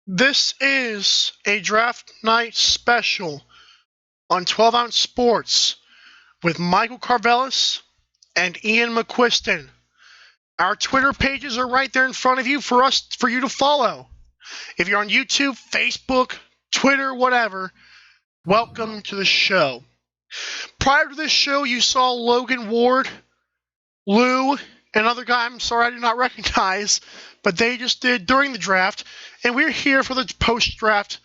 This is a draft night special on 12-ounce sports with Michael Carvelis and Ian McQuiston. Our Twitter pages are right there in front of you for you to follow. If you're on YouTube, Facebook, Twitter, whatever, welcome to the show. Prior to this show, you saw Logan Ward, Lou, another guy I'm sorry I did not recognize, but they just did during the draft, and we're here for the post-draft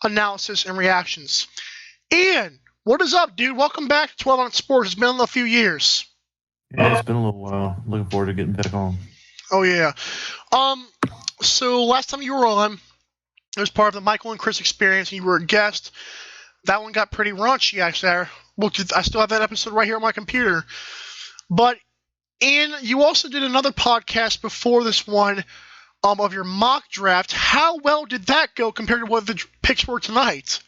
analysis and reactions. Ian, what is up, dude? Welcome back to 12 on Sports. It's been a few years. Yeah, it's been a little while. Looking forward to getting back on. Oh, yeah. So last time you were on, it was part of the Michael and Chris experience, and you were a guest. That one got pretty raunchy, actually. I still have that episode right here on my computer. But Ian, you also did another podcast before this one of your mock draft. How well did that go compared to what the picks were tonight?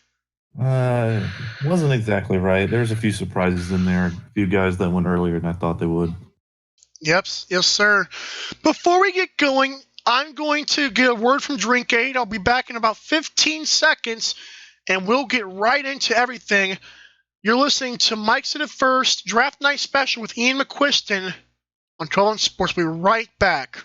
Wasn't exactly right. There's a few surprises in there. A few guys that went earlier than I thought they would. Yep, yes, sir. Before we get going, I'm going to get a word from Drink Aid. I'll be back in about 15 seconds, and we'll get right into everything. You're listening to Mike's at It First, Draft Night Special with Ian McQuiston on 12 on Sports. We'll be right back.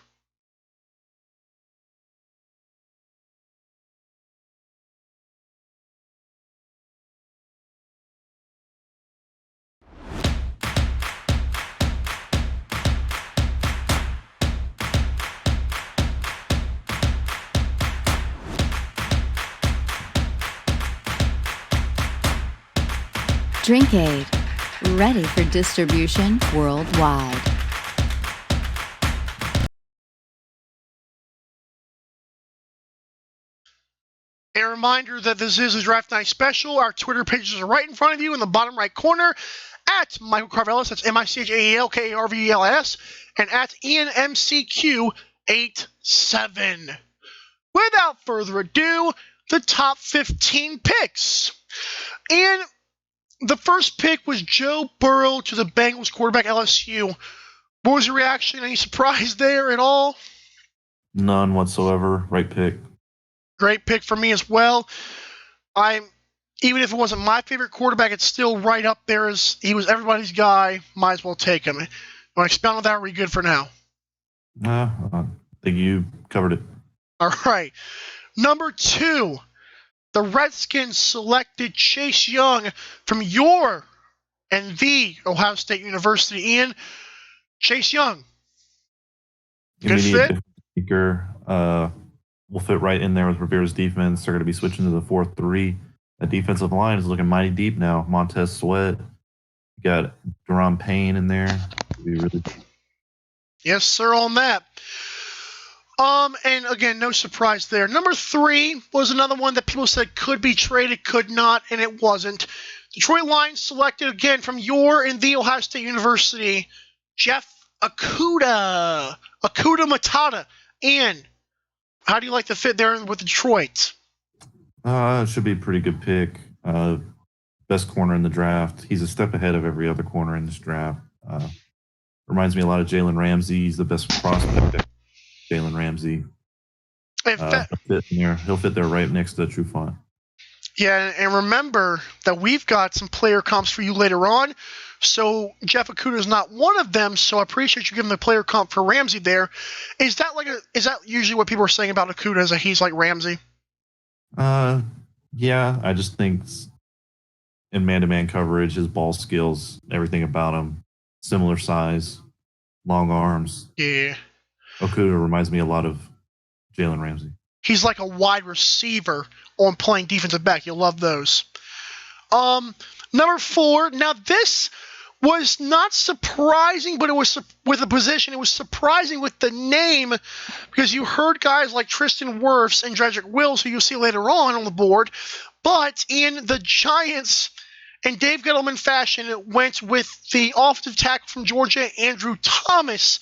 Drink Aid, ready for distribution worldwide. A reminder that this is a Draft Night Special. Our Twitter pages are right in front of you in the bottom right corner at Michael Carvelis, that's MichaelKarvelis, and at IanMCQ87. Without further ado, the top 15 picks. And the first pick was Joe Burrow to the Bengals quarterback LSU. What was your reaction? Any surprise there at all? None whatsoever. Right pick. Great pick for me as well. Even if it wasn't my favorite quarterback, it's still right up there as he was everybody's guy. Might as well take him. Want to expound on that? Are we good for now? I think you covered it. All right. Number 2, the Redskins selected Chase Young from your and the Ohio State University. Ian, Chase Young. Good fit? Speaker, will fit right in there with Rivera's defense. They're going to be switching to the 4-3. The defensive line is looking mighty deep now. Montez Sweat. You got Jerome Payne in there. It'll be really deep. Yes, sir, on that. And again, no surprise there. Number 3 was another one that people said could be traded, could not, and it wasn't. Detroit Lions selected again from your and the Ohio State University, Jeff Okudah Matata. And how do you like the fit there with Detroit? It should be a pretty good pick. Best corner in the draft. He's a step ahead of every other corner in this draft. Reminds me a lot of Jalen Ramsey. He's the best prospect. Jalen Ramsey. He'll fit there right next to Trufant. Yeah, and remember that we've got some player comps for you later on. So Jeff Okudah is not one of them. So I appreciate you giving the player comp for Ramsey there. Is that usually what people are saying about Okudah? Is that he's like Ramsey? Yeah. I just think in man-to-man coverage, his ball skills, everything about him, similar size, long arms. Yeah. Okudah reminds me a lot of Jalen Ramsey. He's like a wide receiver on playing defensive back. You'll love those. Number 4. Now this was not surprising, but it was with the position. It was surprising with the name because you heard guys like Tristan Wirfs and Jedrick Wills, who you'll see later on the board. But in the Giants and Dave Gettleman fashion, it went with the offensive tackle from Georgia, Andrew Thomas.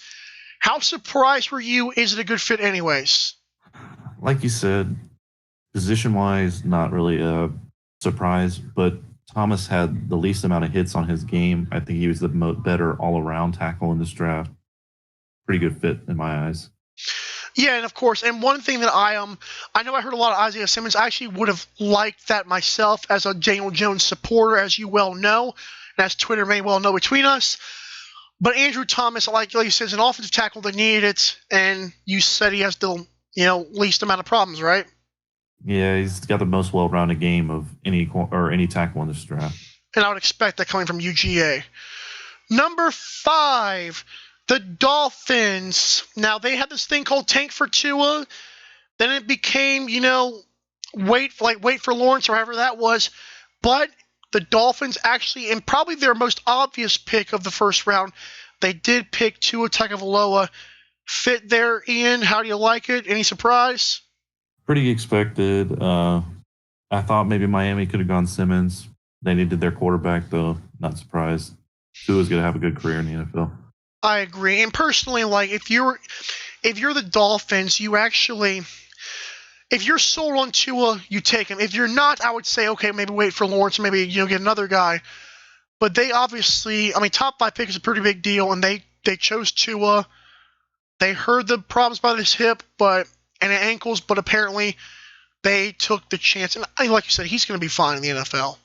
How surprised were you? Is it a good fit anyways? Like you said, position-wise, not really a surprise, but Thomas had the least amount of hits on his game. I think he was the better all-around tackle in this draft. Pretty good fit in my eyes. Yeah, and of course, and one thing that I know I heard a lot of Isaiah Simmons. I actually would have liked that myself as a Daniel Jones supporter, as you well know, and as Twitter may well know between us. But Andrew Thomas, like you said, is an offensive tackle that needed it, and you said he has the least amount of problems, right? Yeah, he's got the most well-rounded game of any tackle in this draft. And I would expect that coming from UGA. Number 5, the Dolphins. Now, they had this thing called Tank for Tua. Then it became, wait for Lawrence or however that was. But the Dolphins actually, and probably their most obvious pick of the first round, they did pick Tua Tagovailoa. Fit there, Ian. How do you like it? Any surprise? Pretty expected. I thought maybe Miami could have gone Simmons. They needed their quarterback, though. Not surprised. Tua's going to have a good career in the NFL. I agree. And personally, like if you're the Dolphins, if you're sold on Tua, you take him. If you're not, I would say, okay, maybe wait for Lawrence, maybe get another guy. But they obviously, top 5 pick is a pretty big deal, and they chose Tua. They heard the problems by his hip, and ankles, but apparently they took the chance. And like you said, he's going to be fine in the NFL.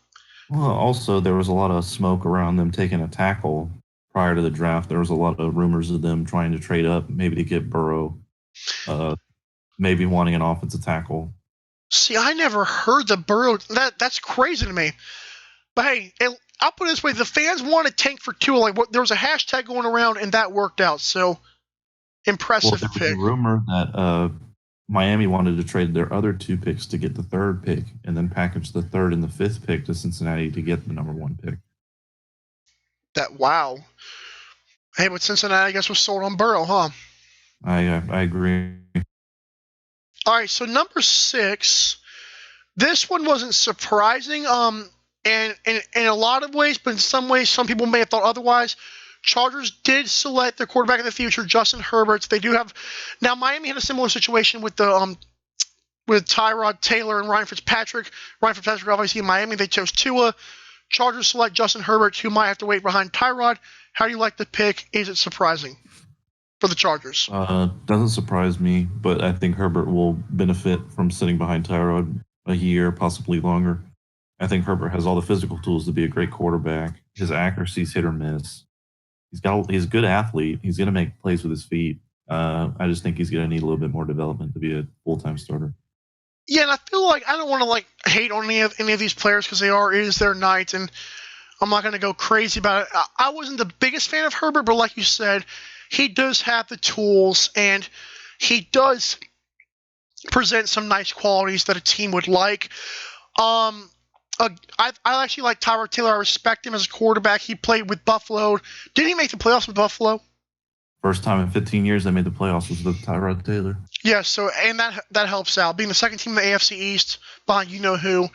Well, also there was a lot of smoke around them taking a tackle prior to the draft. There was a lot of rumors of them trying to trade up, maybe to get Burrow, maybe wanting an offensive tackle. See, I never heard the Burrow. That's crazy to me. But hey, I'll put it this way: the fans wanted Tank for Tua. Like, there was a hashtag going around, and that worked out. So impressive there pick. was a rumor that Miami wanted to trade their other 2 picks to get the 3rd pick, and then package the 3rd and the 5th pick to Cincinnati to get the number 1 pick. Wow. Hey, but Cincinnati, I guess, was sold on Burrow, huh? I agree. All right, so number 6. This one wasn't surprising. And in a lot of ways, but in some ways, some people may have thought otherwise. Chargers did select their quarterback of the future, Justin Herbert. They do have now. Miami had a similar situation with the with Tyrod Taylor and Ryan Fitzpatrick. Ryan Fitzpatrick, obviously in Miami, they chose Tua. Chargers select Justin Herbert, who might have to wait behind Tyrod. How do you like the pick? Is it surprising for the Chargers? Doesn't surprise me, but I think Herbert will benefit from sitting behind Tyrod a year, possibly longer. I think Herbert has all the physical tools to be a great quarterback. His accuracy's hit or miss. He's a good athlete. He's going to make plays with his feet. I just think he's going to need a little bit more development to be a full-time starter. Yeah, and I feel like I don't want to hate on any of these players because it is their night, and I'm not going to go crazy about it. I wasn't the biggest fan of Herbert, but like you said, he does have the tools, and he does present some nice qualities that a team would like. I actually like Tyrod Taylor. I respect him as a quarterback. He played with Buffalo. Didn't he make the playoffs with Buffalo? First time in 15 years they made the playoffs was with Tyrod Taylor. Yeah, so and that helps out. Being the second team in the AFC East behind you-know-who,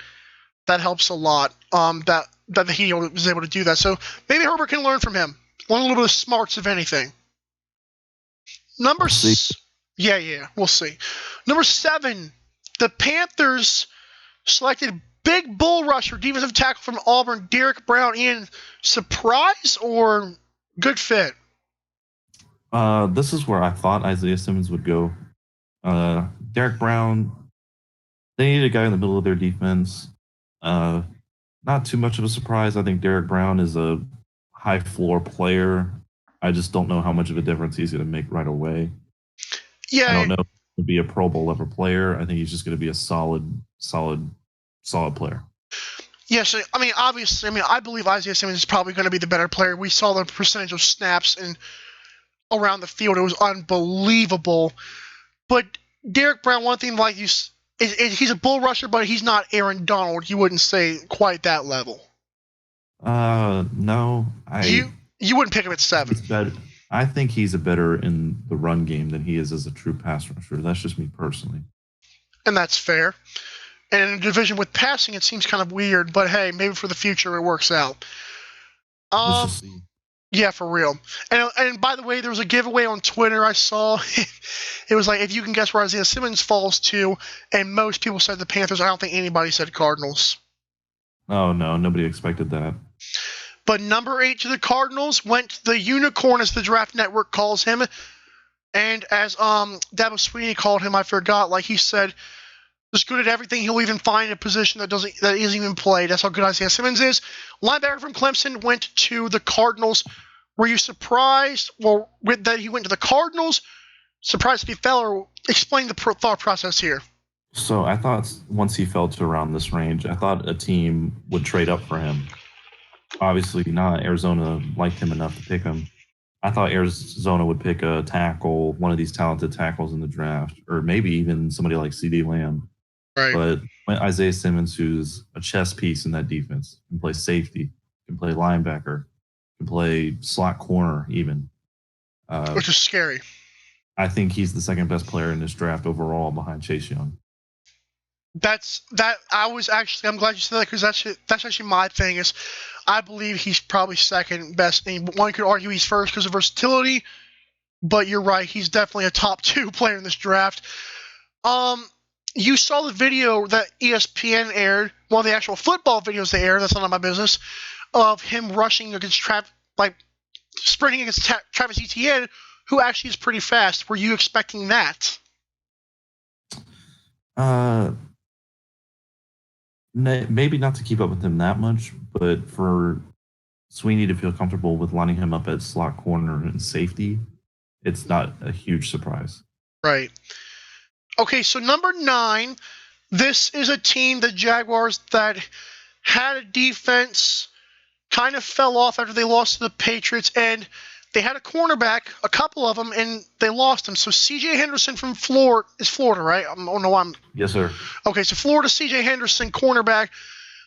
that helps a lot. That he was able to do that. So maybe Herbert can learn from him. Learn a little bit of smarts, if anything. Yeah, we'll see. Number 7, the Panthers selected big bull rusher, defensive tackle from Auburn, Derek Brown. Ian, surprise or good fit? This is where I thought Isaiah Simmons would go. Derek Brown, they needed a guy in the middle of their defense. Not too much of a surprise. I think Derek Brown is a high floor player. I just don't know how much of a difference he's going to make right away. Yeah, I don't know if he'll be a Pro Bowl level player. I think he's just going to be a solid player. Yes, obviously, I believe Isaiah Simmons is probably going to be the better player. We saw the percentage of snaps and around the field; it was unbelievable. But Derek Brown, one thing like you, is he's a bull rusher, but he's not Aaron Donald. You wouldn't say quite that level. No, you wouldn't pick him at 7. I think he's a better in the run game than he is as a true pass rusher. That's just me personally. And that's fair. And in a division with passing, it seems kind of weird. But hey, maybe for the future it works out. Let's just see. Yeah, for real. And by the way, there was a giveaway on Twitter I saw. It was like, if you can guess where Isaiah Simmons falls to, and most people said the Panthers. I don't think anybody said Cardinals. Oh, no, nobody expected that. But number 8 to the Cardinals went the unicorn, as the Draft Network calls him, And as Dabo Sweeney called him, I forgot. Like he said, he's good at everything. He'll even find a position that isn't even played. That's how good Isaiah Simmons is. Linebacker from Clemson went to the Cardinals. Were you surprised? Well, that he went to the Cardinals? Surprised if he fell, or explain the thought process here. So I thought once he fell to around this range, I thought a team would trade up for him. Obviously not. Arizona liked him enough to pick him. I thought Arizona would pick a tackle, one of these talented tackles in the draft, or maybe even somebody like CD Lamb. Right. But Isaiah Simmons, who's a chess piece in that defense, can play safety, can play linebacker, can play slot corner even. Which is scary. I think he's the second best player in this draft overall behind Chase Young. I'm glad you said that, because that's actually my thing. Is I believe he's probably second best. And one could argue he's first because of versatility, but you're right. He's definitely a top 2 player in this draft. You saw the video that ESPN aired, one of the actual football videos they aired, that's none of my business, of him rushing against sprinting against Travis Etienne, who actually is pretty fast. Were you expecting that? Maybe not to keep up with him that much, but for Sweeney to feel comfortable with lining him up at slot corner and safety, it's not a huge surprise. Right. Okay, so number 9, this is a team, the Jaguars, that had a defense, kind of fell off after they lost to the Patriots, and they had a cornerback, a couple of them, and they lost him. So C.J. Henderson from Florida, right? I don't know why I'm... Yes, sir. Okay, so Florida, C.J. Henderson, cornerback,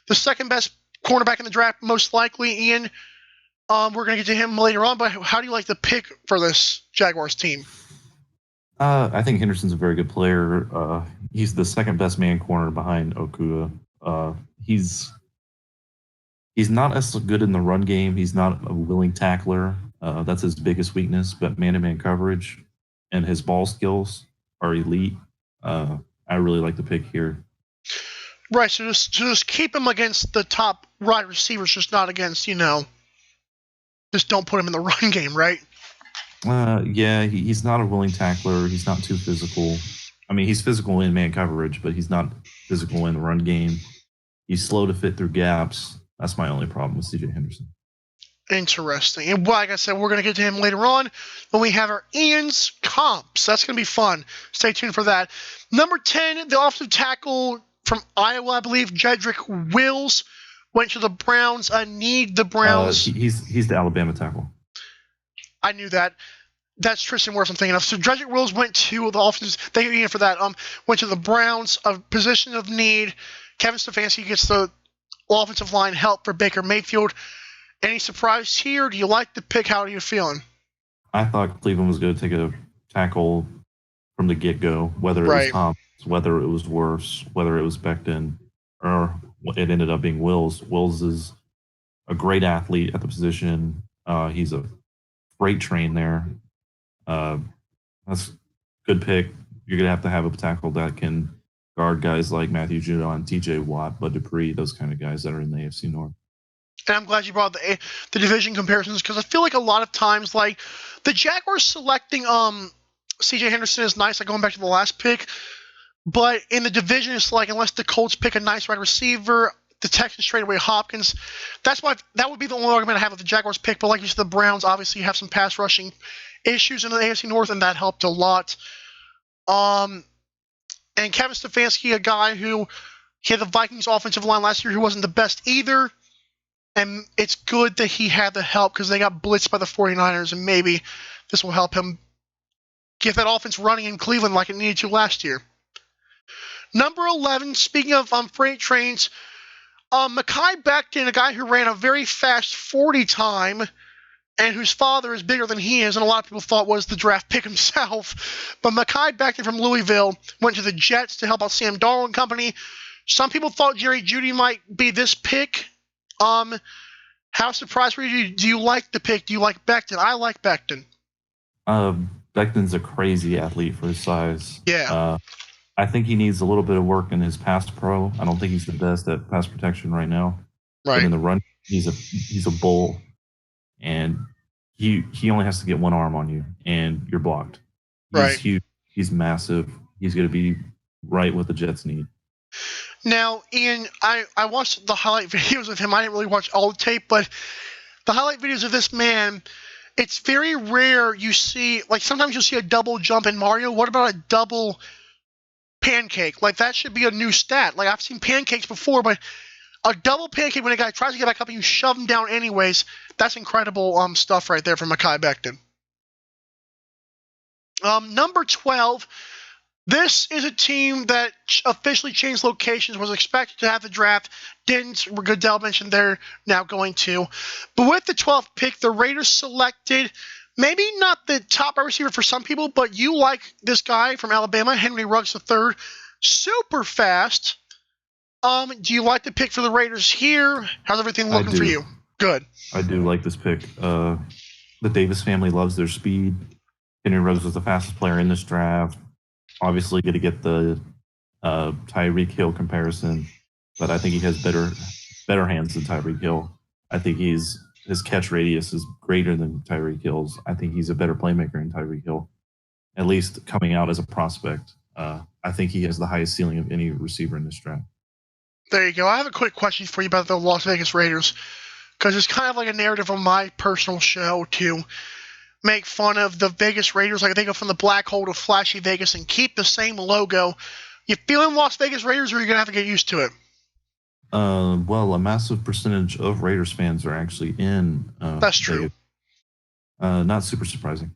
the second best cornerback in the draft, most likely. Ian, we're going to get to him later on, but how do you like the pick for this Jaguars team? I think Henderson's a very good player. He's the second best man corner behind Okua. He's not as good in the run game. He's not a willing tackler. That's his biggest weakness, but man-to-man coverage and his ball skills are elite. I really like the pick here. Right, so just keep him against the top wide receivers, just not against, just don't put him in the run game, right? Yeah, he's not a willing tackler. He's not too physical. I mean, he's physical in man coverage, but he's not physical in the run game. He's slow to fit through gaps. That's my only problem with C.J. Henderson. Interesting. And like I said, we're going to get to him later on when we have our Ian's comps. That's going to be fun. Stay tuned for that. Number 10, the offensive tackle from Iowa, I believe, Jedrick Wills, went to the Browns. I need the Browns. He's the Alabama tackle. I knew that. That's Tristan Wirfs I'm thinking of. So Jedrick Wills went to the offense. Thank you, Ian, for that. Went to the Browns, a position of need. Kevin Stefanski gets the offensive line help for Baker Mayfield. Any surprise here? Do you like the pick? How are you feeling? I thought Cleveland was going to take a tackle from the get-go, whether it was Thomas, whether it was Wirfs, whether it was Becton, or it ended up being Wills. Wills is a great athlete at the position. He's a freight train there. That's a good pick. You're going to have a tackle that can guard guys like Matthew Judon, TJ Watt, Bud Dupree, those kind of guys that are in the AFC North. And I'm glad you brought the division comparisons, because I feel like a lot of times, like, the Jaguars selecting C.J. Henderson is nice, like going back to the last pick, but in the division, it's like, unless the Colts pick a nice wide receiver, the Texans trade away Hopkins. That would be the only argument I have with the Jaguars pick. But like you said, the Browns obviously have some pass rushing issues in the AFC North, and that helped a lot. And Kevin Stefanski, a guy who he had the Vikings offensive line last year, who wasn't the best either. And it's good that he had the help, because they got blitzed by the 49ers, and maybe this will help him get that offense running in Cleveland like it needed to last year. Number 11, speaking of freight trains, Mekhi Becton, a guy who ran a very fast 40 time and whose father is bigger than he is, and a lot of people thought was the draft pick himself. But Mekhi Becton from Louisville went to the Jets to help out Sam Darnold and company. Some people thought Jerry Jeudy might be this pick. How surprised were you? Do you like the pick? Do you like Becton? I like Becton. Becton's a crazy athlete for his size. Yeah. I think he needs a little bit of work in his pass pro. I don't think he's the best at pass protection right now. Right. But in the run, he's a bull, and he only has to get one arm on you, and you're blocked. He's Right. huge. He's massive. He's going to be right what the Jets need. Now, Ian, I watched the highlight videos of him. I didn't really watch all the tape, but the highlight videos of this man, it's very rare you see, like sometimes you'll see a double jump in Mario. What about a double pancake? Like that should be a new stat. Like I've seen pancakes before, but a double pancake when a guy tries to get back up and you shove him down anyways, that's incredible stuff right there from Mekhi Becton. Number 12, this is a team that officially changed locations, was expected to have the draft, didn't. Goodell mentioned they're now going to. But with the 12th pick, the Raiders selected maybe not the top wide receiver for some people, but you like this guy from Alabama, Henry Ruggs III, super fast. Do you like the pick for the Raiders here? How's everything looking for you? Good. I do like this pick. The Davis family loves their speed. Henry Ruggs was the fastest player in this draft. Obviously, going to get the Tyreek Hill comparison, but I think he has better hands than Tyreek Hill. I think his catch radius is greater than Tyreek Hill's. I think he's a better playmaker than Tyreek Hill, at least coming out as a prospect. I think he has the highest ceiling of any receiver in this draft. There you go. I have a quick question for you about the Las Vegas Raiders, because it's kind of like a narrative on my personal show to make fun of the Vegas Raiders. Like they go from the black hole to flashy Vegas and keep the same logo. You feeling Las Vegas Raiders, or are you going to have to get used to it? Well, a massive percentage of Raiders fans are actually in That's true. Vegas. Not super surprising.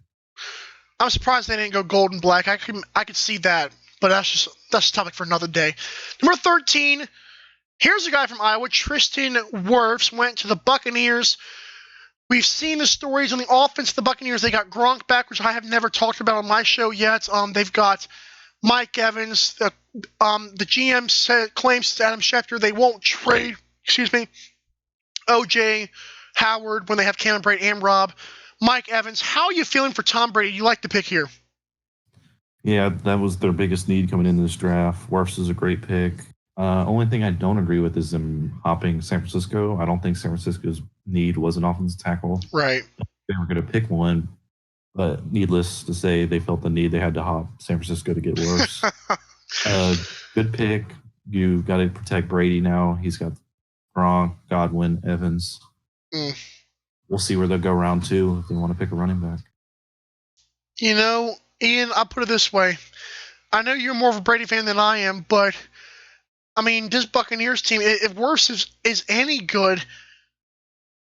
I'm surprised they didn't go gold and black. I could see that, but that's a topic for another day. Number 13, here's a guy from Iowa, Tristan Wirfs, went to the Buccaneers. We've seen the stories on the offense of the Buccaneers. They got Gronk back, which I have never talked about on my show yet. They've got Mike Evans. The GM claims to Adam Schefter they won't trade, O.J. Howard when they have Cameron Brate and Rob. Mike Evans, how are you feeling for Tom Brady? You like the pick here? Yeah, that was their biggest need coming into this draft. Wirfs is a great pick. Only thing I don't agree with is them hopping San Francisco. I don't think San Francisco's need was an offensive tackle. Right. They were going to pick one, but needless to say, they felt the need. They had to hop San Francisco to get Wirfs. Good pick. You got to protect Brady now. He's got Gronk, Godwin, Evans. We'll see where they'll go round 2 if they want to pick a running back. You know, Ian, I'll put it this way. I know you're more of a Brady fan than I am, but I mean, this Buccaneers team, if Wirfs is any good,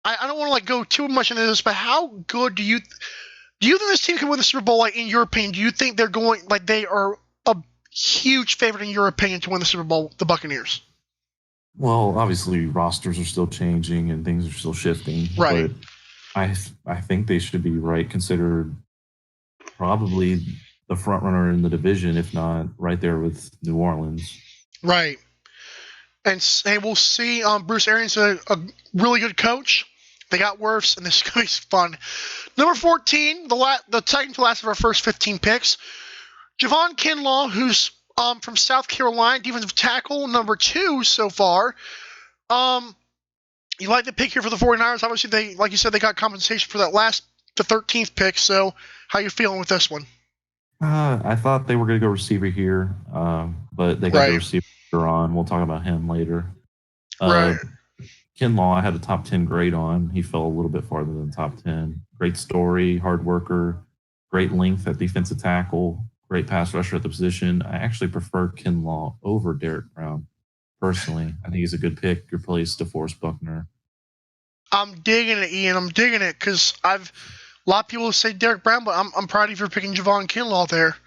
I don't want to go too much into this, but how good do you think this team can win the Super Bowl? Like in your opinion, do you think they're going they are a huge favorite in your opinion to win the Super Bowl? The Buccaneers. Well, obviously rosters are still changing and things are still shifting. Right. But I think they should be considered probably the front runner in the division, if not right there with New Orleans. Right. And we'll see. Bruce Arians is a really good coach. They got Wirfs, and this is going to be fun. Number 14, the second to last of our first 15 picks, Javon Kinlaw, who's from South Carolina, defensive tackle, number 2 so far. You like the pick here for the 49ers. Obviously, like you said, they got compensation for the 13th pick. So how you feeling with this one? I thought they were going to go receiver here, but they got the receiver on. We'll talk about him later. Right. Kinlaw, I had a top 10 grade on. He fell a little bit farther than top 10. Great story, hard worker, great length at defensive tackle, great pass rusher at the position. I actually prefer Kinlaw over Derek Brown, personally. I think he's a good pick. Replace DeForest Buckner. I'm digging it, Ian. I'm digging it because a lot of people say Derek Brown, but I'm proud of you for picking Javon Kinlaw there.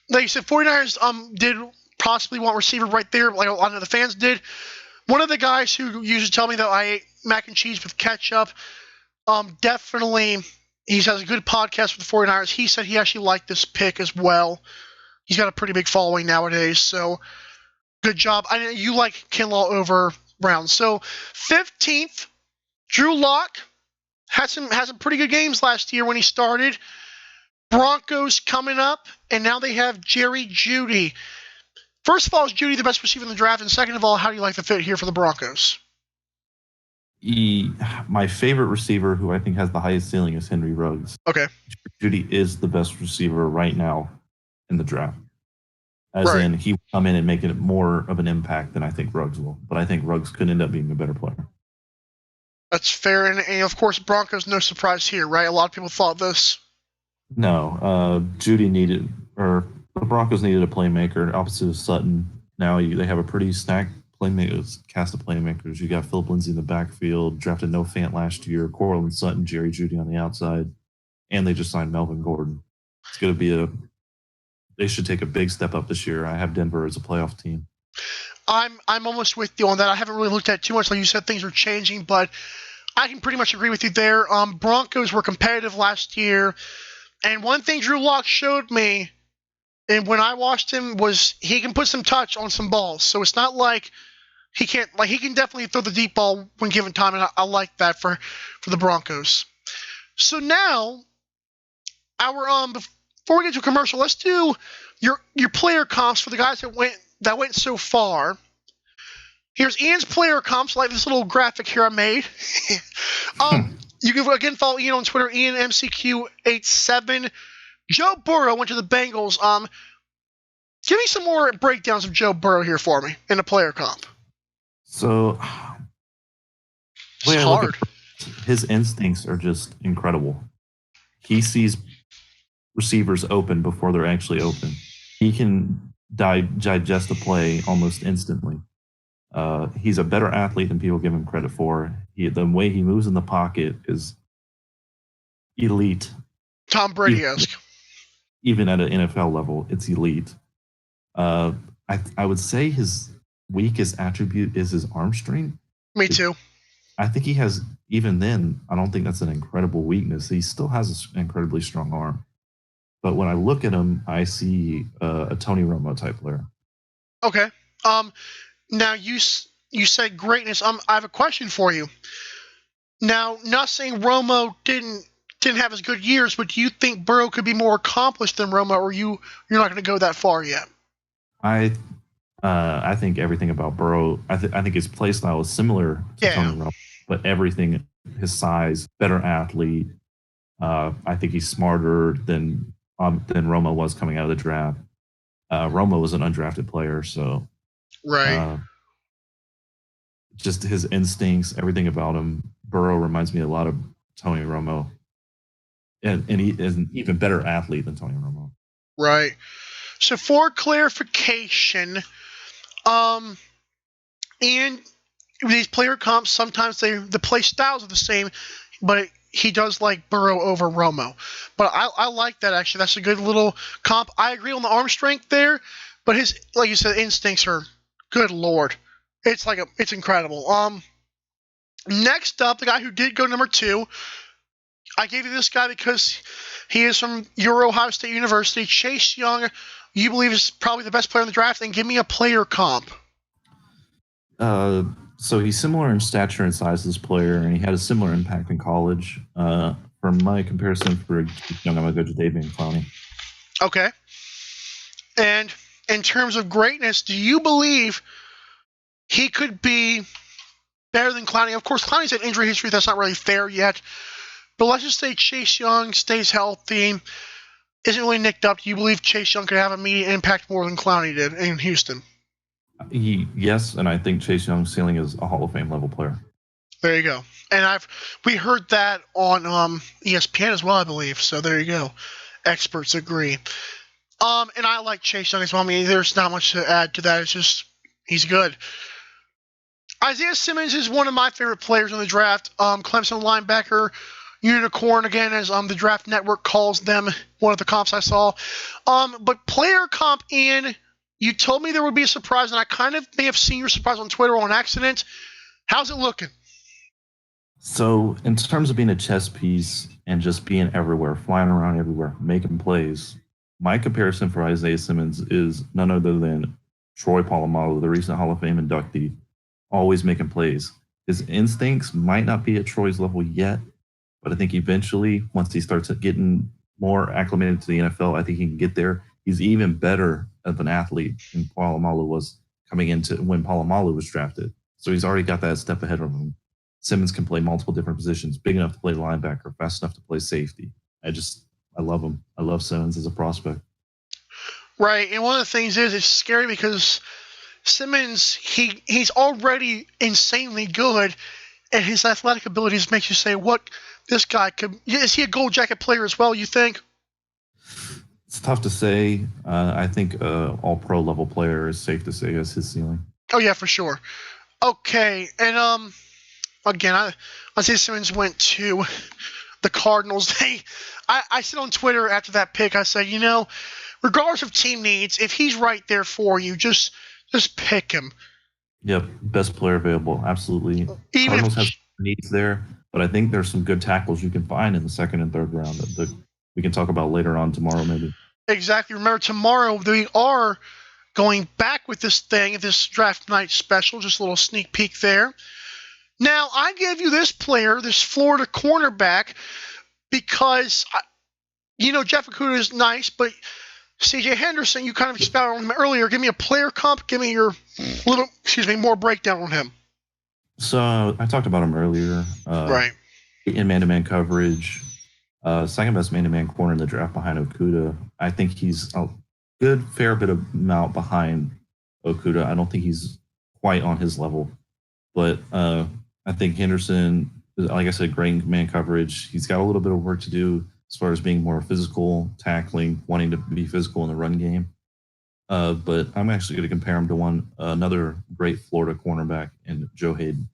Like you said, 49ers did possibly want receiver right there, like a lot of the fans did. One of the guys who used to tell me that I ate mac and cheese with ketchup, definitely he has a good podcast with the 49ers. He said he actually liked this pick as well. He's got a pretty big following nowadays, so good job. I know you like Kinlaw over Brown. So 15th, Drew Lock had some pretty good games last year when he started. Broncos coming up, and now they have Jerry Jeudy. First of all, is Jeudy the best receiver in the draft? And second of all, how do you like the fit here for the Broncos? My favorite receiver, who I think has the highest ceiling, is Henry Ruggs. Okay. Judy is the best receiver right now in the draft. As Right. in, he will come in and make it more of an impact than I think Ruggs will. But I think Ruggs could end up being a better player. That's fair. And of course, Broncos, no surprise here, right? A lot of people thought this. No, the Broncos needed a playmaker opposite of Sutton. Now they have a pretty stacked cast of playmakers. You got Philip Lindsay in the backfield, drafted Noah Fant last year, Cortland Sutton, Jerry Jeudy on the outside, and they just signed Melvin Gordon. It's going to be they should take a big step up this year. I have Denver as a playoff team. I'm almost with you on that. I haven't really looked at it too much. Like you said, things are changing, but I can pretty much agree with you there. Broncos were competitive last year, and one thing Drew Lock showed me, and when I watched him, was he can put some touch on some balls. So it's not like he can't. Like he can definitely throw the deep ball when given time, and I like that for the Broncos. So now, before we get to a commercial, let's do your player comps for the guys that went so far. Here's Ian's player comps, like this little graphic here I made. You can again follow Ian on Twitter, IanMCQ87. Joe Burrow went to the Bengals. Give me some more breakdowns of Joe Burrow here for me in a player comp. So, it's hard. His instincts are just incredible. He sees receivers open before they're actually open. He can digest a play almost instantly. He's a better athlete than people give him credit for. The way he moves in the pocket is elite. Tom Brady-esque. Even at an NFL level, it's elite. I would say his weakest attribute is his arm strength. Me too. I think he has, even then, I don't think that's an incredible weakness. He still has an incredibly strong arm. But when I look at him, I see a Tony Romo type player. Okay. Now you said greatness. I have a question for you. Now, not saying Romo didn't have as good years, but do you think Burrow could be more accomplished than Romo, or you're not going to go that far yet? I think everything about Burrow. I think his play style is similar to Tony Romo, but everything, his size, better athlete. I think he's smarter than Romo was coming out of the draft. Romo was an undrafted player, so right. Just his instincts, everything about him. Burrow reminds me a lot of Tony Romo, and he is an even better athlete than Tony Romo. Right. So for clarification, and these player comps, sometimes the play styles are the same, but he does like Burrow over Romo. But I like that, actually. That's a good little comp. I agree on the arm strength there, but his, like you said, instincts are, good Lord. It's incredible. Next up, the guy who did go number 2, I gave you this guy because he is from your Ohio State University. Chase Young, you believe is probably the best player in the draft, and give me a player comp. So he's similar in stature and size to this player, and he had a similar impact in college. For my comparison for Young, I'm going to go to David Clowney. Okay. And in terms of greatness, do you believe he could be better than Clowney? Of course, Clowney's had injury history. That's not really fair yet. But let's just say Chase Young stays healthy, isn't really nicked up. Do you believe Chase Young could have immediate impact more than Clowney did in Houston? Yes, and I think Chase Young's ceiling is a Hall of Fame level player. There you go. And we heard that on ESPN as well, I believe. So there you go. Experts agree. And I like Chase Young as well. I mean, there's not much to add to that. It's just he's good. Isaiah Simmons is one of my favorite players in the draft. Clemson linebacker, unicorn again, as the Draft Network calls them. One of the comps I saw. But player comp, Ian, you told me there would be a surprise, and I kind of may have seen your surprise on Twitter on accident. How's it looking? So, in terms of being a chess piece and just being everywhere, flying around everywhere, making plays, my comparison for Isaiah Simmons is none other than Troy Polamalu, the recent Hall of Fame inductee, always making plays. His instincts might not be at Troy's level yet, but I think eventually, once he starts getting more acclimated to the NFL, I think he can get there. He's even better of an athlete than Polamalu was coming into when Polamalu was drafted. So he's already got that step ahead of him. Simmons can play multiple different positions, big enough to play linebacker, fast enough to play safety. I love him. I love Simmons as a prospect. Right, and one of the things is it's scary because Simmons, he's already insanely good, and his athletic abilities makes you say, what, this guy could, is he a gold jacket player as well, you think? It's tough to say. I think all-pro level player is safe to say is his ceiling. Oh, yeah, for sure. Okay, and again, Isaiah Simmons went to the Cardinals. I said on Twitter after that pick, I said, regardless of team needs, if he's right there for you, just pick him. Yep, best player available, absolutely. Cardinals have needs there, but I think there's some good tackles you can find in the second and third round that we can talk about later on tomorrow, maybe. Exactly. Remember, tomorrow we are going back with this draft night special. Just a little sneak peek there. Now, I gave you this player, this Florida cornerback, because Jeff Okudah is nice, but C.J. Henderson, you kind of expounded on him earlier. Give me a player comp. Give me your more breakdown on him. So I talked about him earlier. Right. In man-to-man coverage, second best man-to-man corner in the draft behind Okudah. I think he's a good fair bit of amount behind Okudah. I don't think he's quite on his level, but I think Henderson, like I said, great man coverage. He's got a little bit of work to do as far as being more physical, tackling, wanting to be physical in the run game. But I'm actually going to compare him to another great Florida cornerback in Joe Hayden.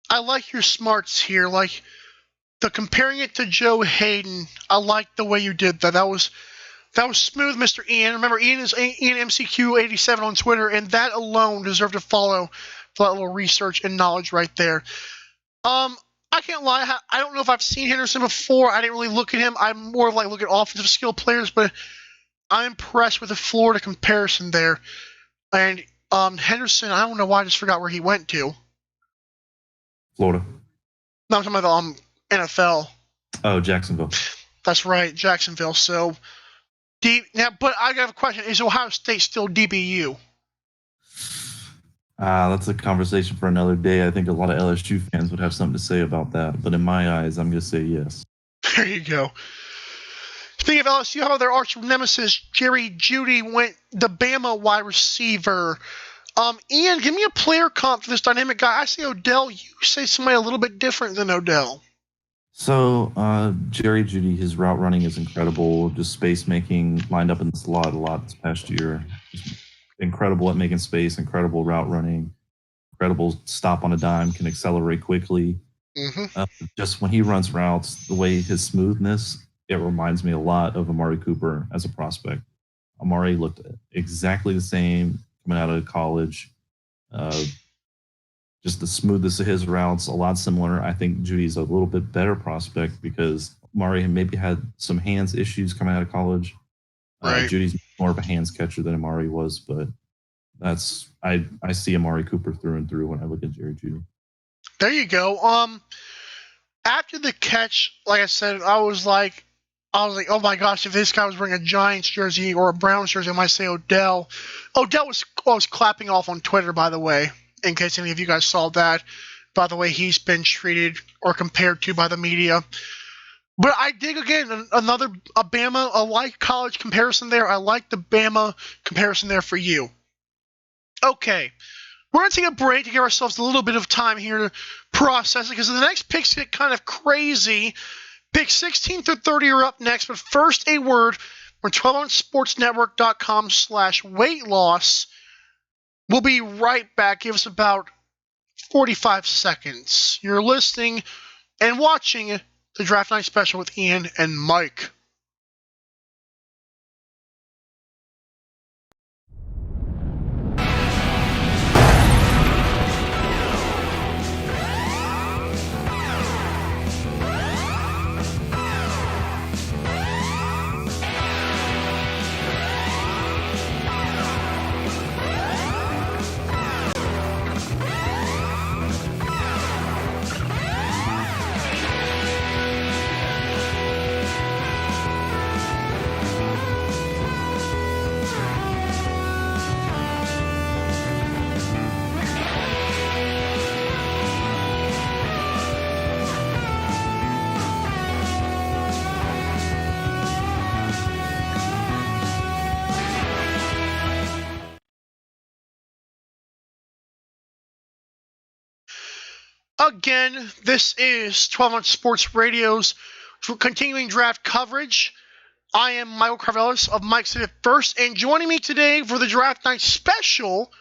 I like your smarts here. Like the comparing it to Joe Hayden, I like the way you did that. That was smooth, Mr. Ian. Remember, Ian is Ian MCQ87 on Twitter, and that alone deserved to follow for that little research and knowledge right there. I can't lie. I don't know if I've seen Henderson before. I didn't really look at him. I'm more of like look at offensive skill players, but I'm impressed with the Florida comparison there. And Henderson, I don't know why I just forgot where he went to. Florida. No, I'm talking about the NFL. Oh, Jacksonville. That's right, Jacksonville. So deep now, but I got a question: is Ohio State still DBU? That's a conversation for another day. I think a lot of LSU fans would have something to say about that. But in my eyes, I'm going to say yes. There you go. Speaking of LSU, how about their arch nemesis, Jerry Jeudy, went the Bama wide receiver. Ian, give me a player comp for this dynamic guy. I say Odell. You say somebody a little bit different than Odell. So Jerry Jeudy, his route running is incredible. Just space making, lined up in the slot a lot this past year. Incredible at making space, incredible route running, incredible stop on a dime, can accelerate quickly. Mm-hmm. Just when he runs routes, the way his smoothness, it reminds me a lot of Amari Cooper as a prospect. Amari looked exactly the same coming out of college. Just the smoothness of his routes, a lot similar. I think Judy's a little bit better prospect because Amari maybe had some hands issues coming out of college. Right. Judy's more of a hands catcher than Amari was, but I see Amari Cooper through and through when I look at Jerry Jeudy. There you go. After the catch, like I said, I was like, oh my gosh, if this guy was wearing a Giants jersey or a Browns jersey, I might say Odell. Odell was clapping off on Twitter, by the way, in case any of you guys saw that. By the way, he's been treated or compared to by the media. But I dig, again, a Bama, a like college comparison there. I like the Bama comparison there for you. Okay. We're going to take a break to give ourselves a little bit of time here to process it because the next picks get kind of crazy. Picks 16 through 30 are up next, but first a word from 12ouncesportsnetwork.com/weight loss. We'll be right back. Give us about 45 seconds. You're listening and watching the Draft Night Special with Ian and Mike. again. This is 12 Sports Radio's continuing draft coverage. I am Michael Carvelis of Mike City First, and joining me today for the Draft Night Special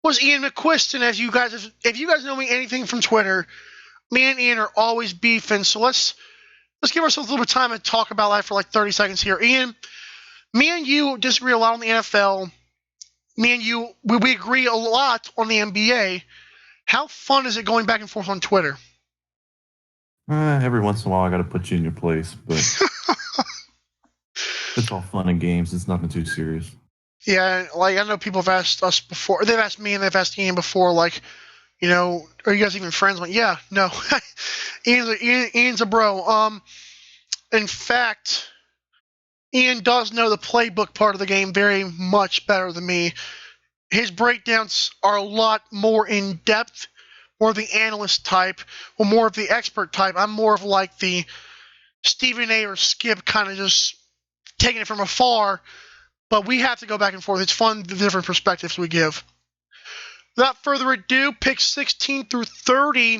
was Ian McQuiston. If you guys know me anything from Twitter, me and Ian are always beefing. So let's give ourselves a little bit of time to talk about that for like 30 seconds here. Ian, me and you disagree a lot on the NFL. Me and you, we agree a lot on the NBA. How fun is it going back and forth on Twitter? Every once in a while, I got to put you in your place, but it's all fun and games. It's nothing too serious. Yeah, like I know people have asked us before. They've asked me and they've asked Ian before, like, are you guys even friends? I'm like, yeah, no. Ian's a bro. In fact, Ian does know the playbook part of the game very much better than me. His breakdowns are a lot more in depth, more of the analyst type, or more of the expert type. I'm more of like the Stephen A. or Skip, kind of just taking it from afar. But we have to go back and forth. It's fun, the different perspectives we give. Without further ado, picks 16 through 30.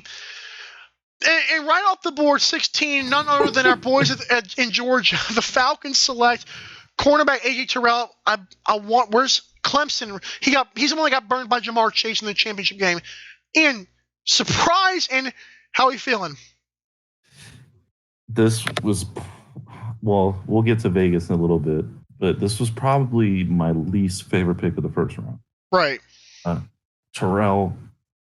And right off the board, 16, none other than our boys in Georgia. The Falcons select cornerback A.J. Terrell. Where's Clemson? He's the one that got burned by Jamar Chase in the championship game. Ian, surprise, and how are you feeling? This was, well, we'll get to Vegas in a little bit, but this was probably my least favorite pick of the first round. Right. Terrell,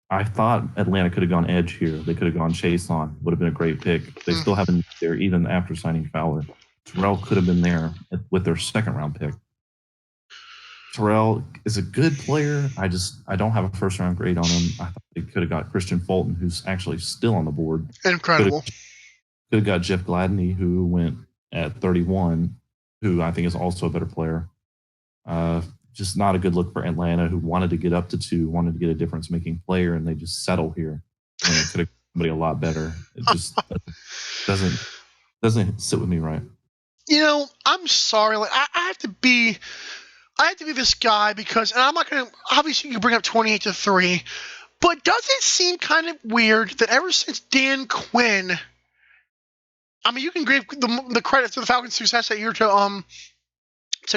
I thought Atlanta could have gone edge here. They could have gone Chase on. Would have been a great pick. They still haven't been there even after signing Fowler. Terrell could have been there with their second round pick. Terrell is a good player. I don't have a first round grade on him. I thought they could have got Christian Fulton, who's actually still on the board. Incredible. Could have got Jeff Gladney, who went at 31, who I think is also a better player. Just not a good look for Atlanta, who wanted to get up to 2, wanted to get a difference-making player, and they just settle here. And it could have somebody a lot better. It just doesn't sit with me right. I'm sorry. Like I have to be this guy because, and I'm not going to, obviously you bring up 28-3, but does it seem kind of weird that ever since Dan Quinn, I mean, you can give the credit to the Falcons' success that year to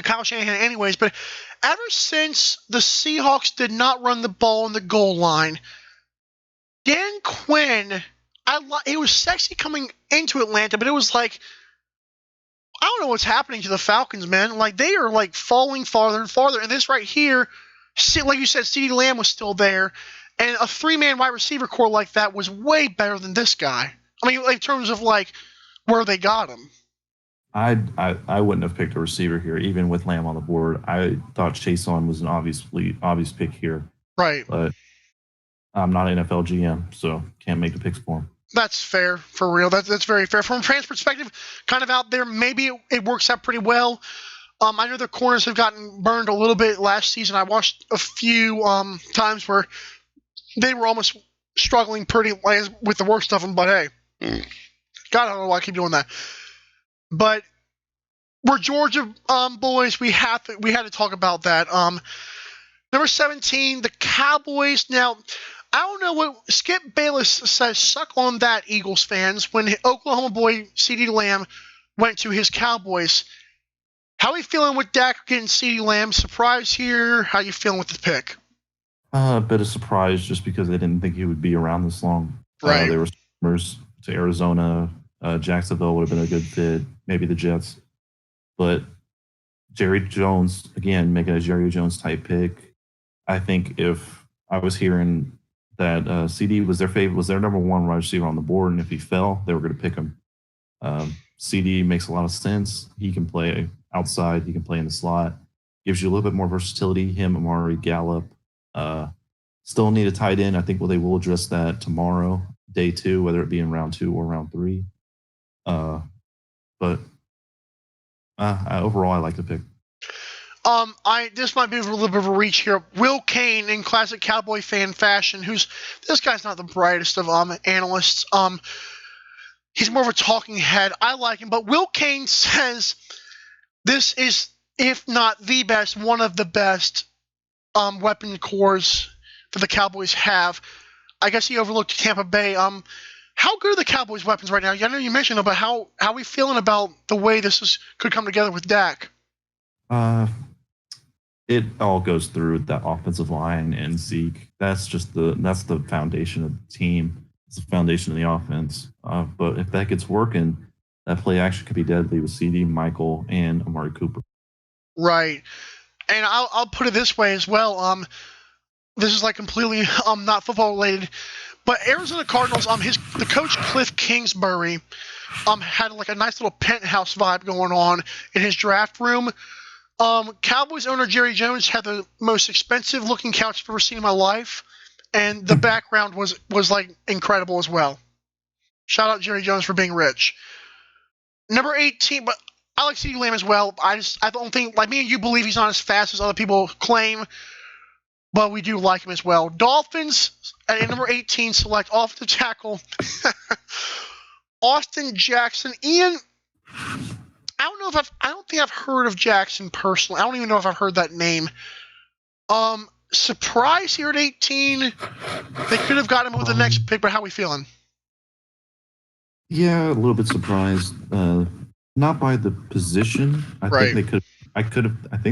Kyle Shanahan anyways, but ever since the Seahawks did not run the ball on the goal line, Dan Quinn, it was sexy coming into Atlanta, but it was like, I don't know what's happening to the Falcons, man. Like, they are, like, falling farther and farther. And this right here, like you said, CeeDee Lamb was still there. And a 3-man wide receiver core like that was way better than this guy. I mean, in terms of, like, where they got him. I wouldn't have picked a receiver here, even with Lamb on the board. I thought Chase on was an obvious pick here. Right. But I'm not an NFL GM, so can't make the picks for him. That's fair, for real. That's very fair. From a fans' perspective, kind of out there, maybe it works out pretty well. I know their corners have gotten burned a little bit last season. I watched a few times where they were almost struggling pretty with the worst of them, but hey, God, I don't know why I keep doing that. But we're Georgia boys. We had to talk about that. Number 17, the Cowboys. Now, I don't know what Skip Bayless says. Suck on that, Eagles fans. When Oklahoma boy CeeDee Lamb went to his Cowboys, how are you feeling with Dak getting CeeDee Lamb? Surprise here? How you feeling with the pick? A bit of surprise, just because they didn't think he would be around this long. Right. There were rumors to Arizona. Jacksonville would have been a good fit, maybe the Jets. But Jerry Jones, again, making a Jerry Jones type pick. I think if I was hearing that CD was their number 1 wide receiver on the board, and if he fell, they were going to pick him. CD makes a lot of sense. He can play outside. He can play in the slot. Gives you a little bit more versatility. Him, Amari, Gallup. Still need a tight end. I think they will address that tomorrow, day 2, whether it be in round 2 or round 3. But overall, I like the pick. This might be a little bit of a reach here. Will Kane, in classic Cowboy fan fashion, this guy's not the brightest of analysts. He's more of a talking head. I like him, but Will Kane says this is, if not the best, one of the best weapon cores that the Cowboys have. I guess he overlooked Tampa Bay. How good are the Cowboys' weapons right now? I know you mentioned them, but how are we feeling about the way could come together with Dak? It all goes through that offensive line and Zeke. That's the foundation of the team. It's the foundation of the offense. But if that gets working, that play action could be deadly with CD, Michael, and Amari Cooper. Right. And I'll put it this way as well. This is like completely not football related, but Arizona Cardinals. The coach Cliff Kingsbury had like a nice little penthouse vibe going on in his draft room. Cowboys owner Jerry Jones had the most expensive looking couch I've ever seen in my life, and the background was like incredible as well. Shout out Jerry Jones for being rich. Number 18, but I like CeeDee Lamb as well. I don't think, like me and you, believe he's not as fast as other people claim, but we do like him as well. Dolphins at number 18 select offensive tackle Austin Jackson. Ian, I don't think I've heard of Jackson personally. I don't even know if I've heard that name. Surprise here at 18. They could have got him with the next pick, but how are we feeling? Yeah, a little bit surprised. Not by the position. I think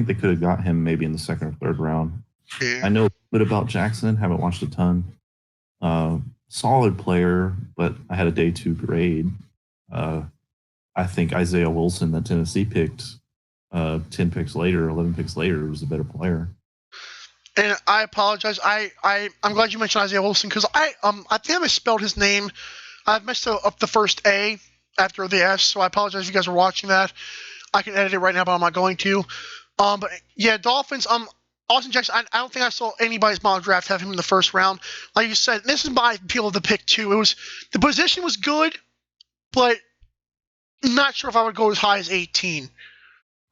they could have got him maybe in the second or third round. Yeah. I know a bit about Jackson. Haven't watched a ton. Solid player, but I had a day 2 grade. I think Isaiah Wilson that Tennessee picked 10 picks later, 11 picks later, was a better player. And I apologize. I'm glad you mentioned Isaiah Wilson because I think I misspelled his name. I've messed up the first A after the S, so I apologize if you guys are watching that. I can edit it right now, but I'm not going to. But yeah, Dolphins. Austin Jackson. I don't think I saw anybody's mock draft have him in the first round. Like you said, this is my appeal of the pick too. The position was good, but not sure if I would go as high as 18.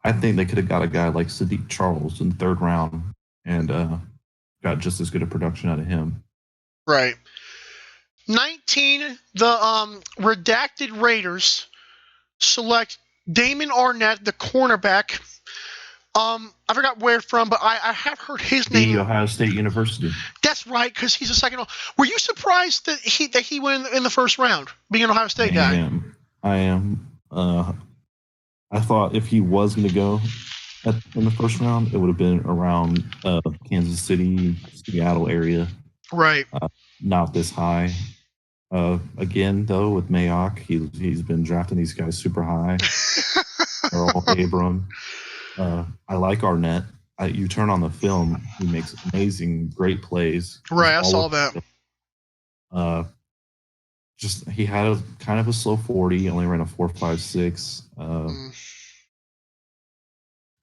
I think they could have got a guy like Sadiq Charles in the third round and got just as good a production out of him. Right. 19, the redacted Raiders select Damon Arnett, the cornerback. I forgot where from, but I have heard his name. The Ohio State University. That's right, because he's a second. Were you surprised that he went in the first round, being an Ohio State guy? I am. I thought if he was going to go in the first round, it would have been around Kansas City, Seattle area. Right. Not this high. Again, though, with Mayock, he's been drafting these guys super high. Earl Abram. I like Arnett. You turn on the film, he makes amazing, great plays. Right, I saw that. He had kind of a slow 40, only ran a 4.56.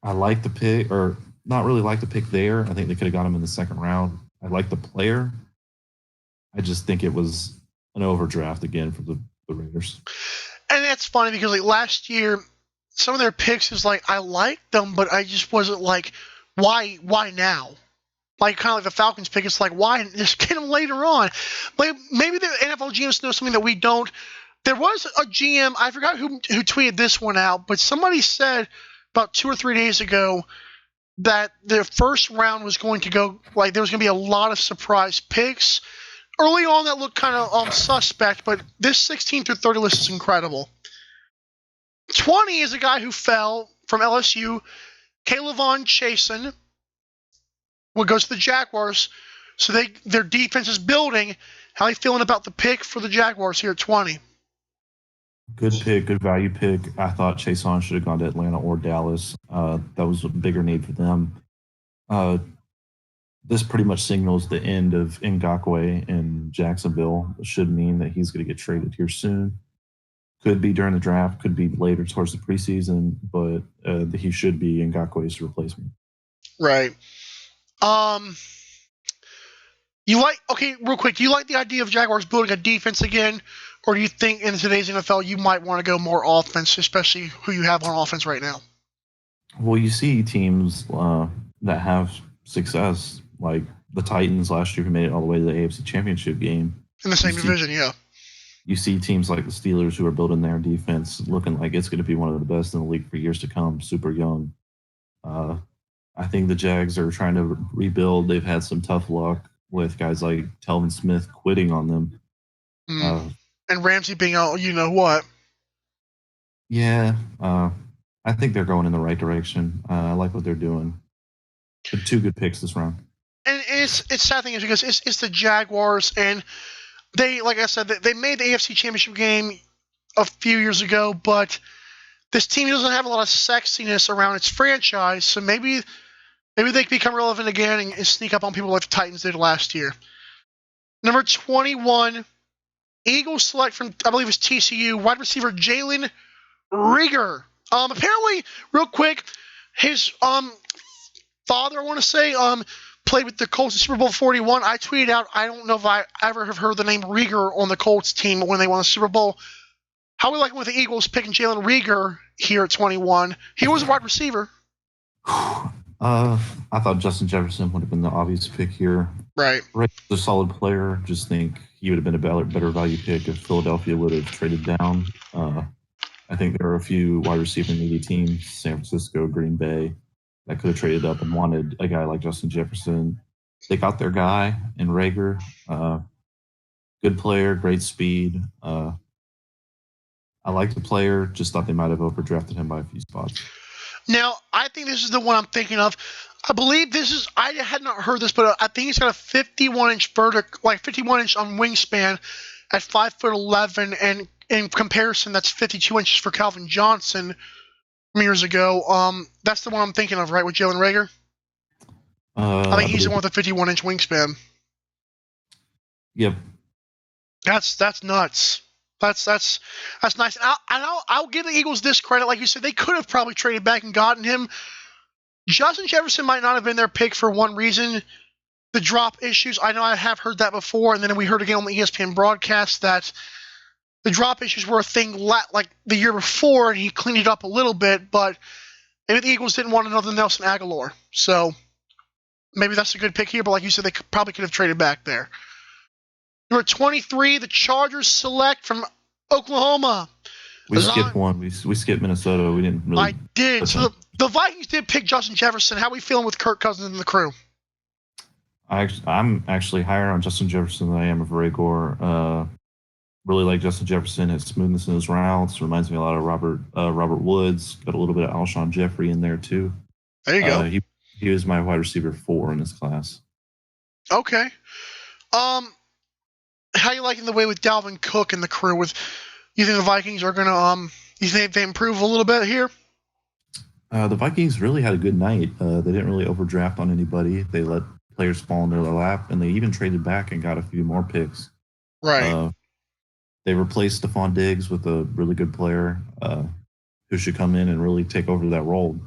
I like the pick, or not really like the pick there. I think they could have got him in the second round. I like the player. I just think it was an overdraft again for the Raiders. And that's funny because like last year, some of their picks is like I liked them, but I just wasn't like, why now? Like kind of like the Falcons pick, it's like why just get them later on? Like maybe the NFL GMs know something that we don't. There was a GM, I forgot who tweeted this one out, but somebody said about 2 or 3 days ago that the first round was going to go like there was going to be a lot of surprise picks. Early on, that looked kind of suspect, but this 16 through 30 list is incredible. 20 is a guy who fell from LSU, Kayvon Chasen, what goes to the Jaguars. So their defense is building. How are you feeling about the pick for the Jaguars here at 20? Good pick, good value pick. I thought Chasen should have gone to Atlanta or Dallas. That was a bigger need for them. This pretty much signals the end of Ngakoue in Jacksonville. It should mean that he's going to get traded here soon. Could be during the draft, could be later towards the preseason, but he should be Ngakoue's replacement. Right. Real quick, do you like the idea of Jaguars building a defense again, or do you think in today's NFL you might want to go more offense, especially who you have on offense right now? Well, you see teams that have success, like the Titans last year who made it all the way to the AFC Championship game. In the same division, yeah. You see teams like the Steelers who are building their defense looking like it's going to be one of the best in the league for years to come, super young. I think the Jags are trying to rebuild. They've had some tough luck with guys like Telvin Smith quitting on them. And Ramsey being out, you know what? Yeah, I think they're going in the right direction. I like what they're doing. But 2 good picks this round. And it's sad thing is because it's the Jaguars, and they, like I said, they made the AFC Championship game a few years ago, but this team doesn't have a lot of sexiness around its franchise, so maybe they can become relevant again and sneak up on people like the Titans did last year. Number 21, Eagles select from, I believe it's TCU, wide receiver Jalen Rieger. Apparently, real quick, his father, I want to say, played with the Colts in Super Bowl 41. I tweeted out, I don't know if I ever have heard the name Rieger on the Colts team when they won the Super Bowl. How we like with the Eagles picking Jalen Rieger here at 21? He was a wide receiver. I thought Justin Jefferson would have been the obvious pick here. Right. Rieger's a solid player. Just think he would have been a better value pick if Philadelphia would have traded down. I think there are a few wide receiver needy teams, San Francisco, Green Bay, that could have traded up and wanted a guy like Justin Jefferson. They got their guy in Rieger. Good player, great speed. I like the player, just thought they might have overdrafted him by a few spots. Now, I think this is the one I'm thinking of. I believe this is, I had not heard this, but I think he's got a 51-inch vertical, like 51-inch on wingspan at 5'11", and in comparison, that's 52 inches for Calvin Johnson from years ago. That's the one I'm thinking of, right, with Jalen Rieger? I think he's the one with the 51-inch wingspan. Yep. That's nuts. That's nice. And I'll give the Eagles this credit. Like you said, they could have probably traded back and gotten him. Justin Jefferson might not have been their pick for one reason. The drop issues. I know I have heard that before, and then we heard again on the ESPN broadcast that the drop issues were a thing like the year before, and he cleaned it up a little bit, but maybe the Eagles didn't want another Nelson Aguilar. So maybe that's a good pick here, but like you said, they probably could have traded back there. Number 23, the Chargers select from Oklahoma. We skipped one. We skipped Minnesota. We didn't really. I did. So the Vikings did pick Justin Jefferson. How are we feeling with Kirk Cousins and the crew? I'm actually higher on Justin Jefferson than I am of Rieger. Really like Justin Jefferson. His smoothness in his routes reminds me a lot of Robert Woods. Got a little bit of Alshon Jeffrey in there too. There you go. He was my wide receiver 4 in this class. Okay. How you liking the way with Dalvin Cook and the crew? You think the Vikings are gonna you think they improve a little bit here? The Vikings really had a good night. They didn't really overdraft on anybody. They let players fall into their lap, and they even traded back and got a few more picks. Right. They replaced Stephon Diggs with a really good player who should come in and really take over that role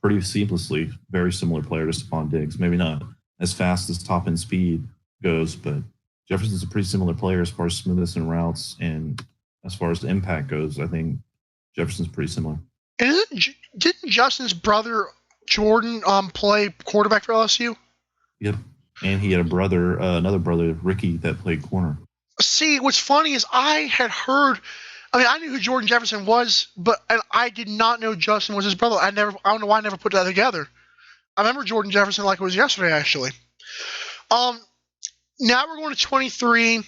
pretty seamlessly. Very similar player to Stephon Diggs. Maybe not as fast as top-end speed goes, but Jefferson's a pretty similar player as far as smoothness and routes, and as far as the impact goes, I think Jefferson's pretty similar. And didn't Justin's brother Jordan play quarterback for LSU? Yep, and he had a brother, another brother, Ricky, that played corner. See, what's funny is I had heard. I mean, I knew who Jordan Jefferson was, and I did not know Justin was his brother. I don't know why I never put that together. I remember Jordan Jefferson like it was yesterday, actually. Now we're going to 23.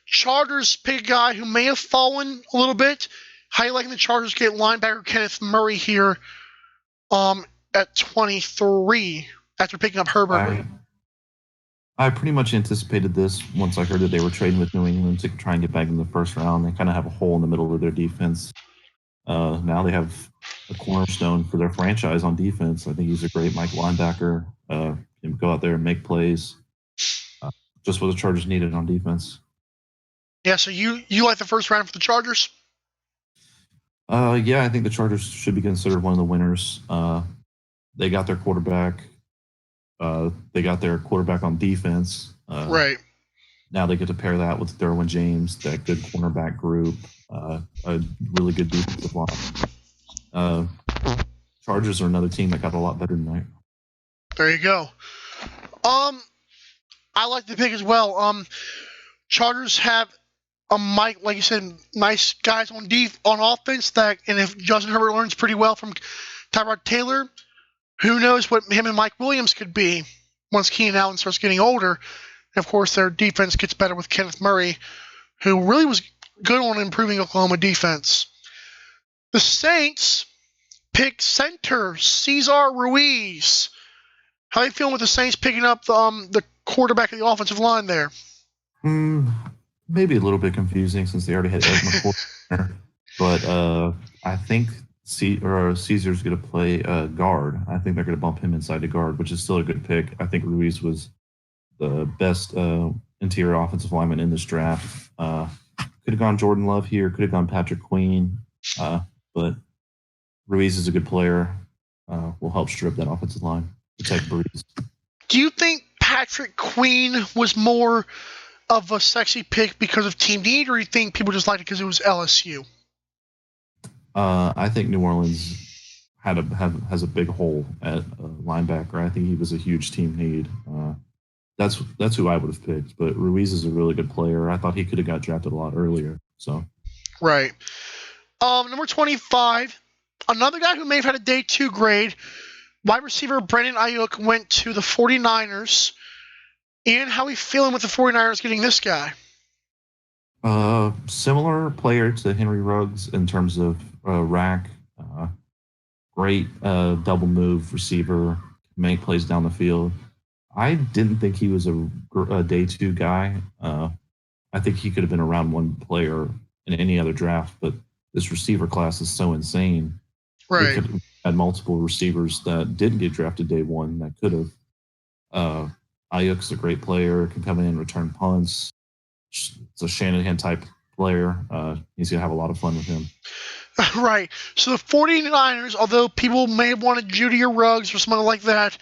Chargers pick a guy who may have fallen a little bit. How you liking the Chargers get linebacker Kenneth Murray here at 23 after picking up Herbert? I pretty much anticipated this once I heard that they were trading with New England to try and get back in the first round. They kind of have a hole in the middle of their defense. Now they have a cornerstone for their franchise on defense. I think he's a great Mike linebacker. Can go out there and make plays. Just what the Chargers needed on defense. Yeah, so you like the first round for the Chargers? Yeah, I think the Chargers should be considered one of the winners. They got their quarterback. They got their quarterback on defense. Right. Now they get to pair that with Derwin James, that good cornerback group, a really good defensive line. Chargers are another team that got a lot better tonight. There you go. I like the pick as well. Chargers have a Mike, like you said, nice guys on offense. And if Justin Herbert learns pretty well from Tyrod Taylor, who knows what him and Mike Williams could be once Keenan Allen starts getting older. And of course, their defense gets better with Kenneth Murray, who really was good on improving Oklahoma defense. The Saints pick center Cesar Ruiz. How are you feeling with the Saints picking up the quarterback of the offensive line there? Maybe a little bit confusing since they already had Ed McQuiston. But I think Caesar's going to play guard. I think they're going to bump him inside to guard, which is still a good pick. I think Ruiz was the best interior offensive lineman in this draft. Could have gone Jordan Love here. Could have gone Patrick Queen. But Ruiz is a good player. Will help strip that offensive line. Protect Breeze. Do you think Patrick Queen was more of a sexy pick because of team need, or do you think people just liked it because it was LSU? I think New Orleans has a big hole at linebacker. I think he was a huge team need. That's who I would have picked. But Ruiz is a really good player. I thought he could have got drafted a lot earlier. So right. Number 25, another guy who may have had a day 2 grade. Wide receiver Brandon Ayuk went to the 49ers. Ian, how are we feeling with the 49ers getting this guy? Similar player to Henry Ruggs in terms of rack. Great double move receiver, make plays down the field. I didn't think he was a day 2 guy. I think he could have been a round 1 player in any other draft, but this receiver class is so insane. Right. We could have had multiple receivers that didn't get drafted day 1 that could have. Ayuk's a great player, can come in and return punts. It's a Shanahan type player. He's going to have a lot of fun with him. Right. So the 49ers, although people may have wanted Judy or Ruggs or something like that